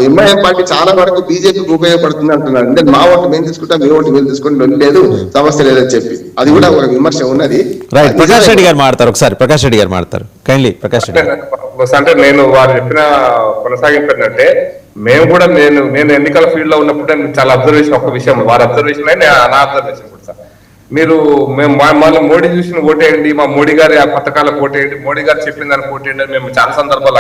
ఎంఐఎం పార్టీ చాలా వరకు బీజేపీకి ఉపయోగపడుతుంది అంటున్నారు. అంటే మా ఓటు మేము తీసుకుంటాం, మీ ఓటు మీరు తీసుకుంటే లేదు, సమస్య లేదని చెప్పి అది కూడా ఒక విమర్శ ఉన్నది. ప్రకాష్ రెడ్డి గారు మాట్లాడతారు ఒకసారి. ప్రకాష్ రెడ్డి గారు మాట్లాడతారు. కైండ్లీ ప్రకాష్ రెడ్డి. అంటే నేను వారు చెప్పిన కొనసాగింపు ఏంటంటే మేము కూడా నేను ఎన్నికల ఫీల్డ్ లో ఉన్నప్పుడు చాలా అబ్జర్వేషన్, ఒక విషయం వారి అబ్జర్వేషన్ అయినా నా అబ్జర్వేషన్ కూడా సార్. మీరు మేము మళ్ళీ మోడీ చూసిన ఓటేయండి, మా మోడీ గారి ఆ పథకాలకు ఓటేయండి, మోడీ గారు చెప్పిన దానికి ఓటేయండి, మేము చాలా సందర్భాలు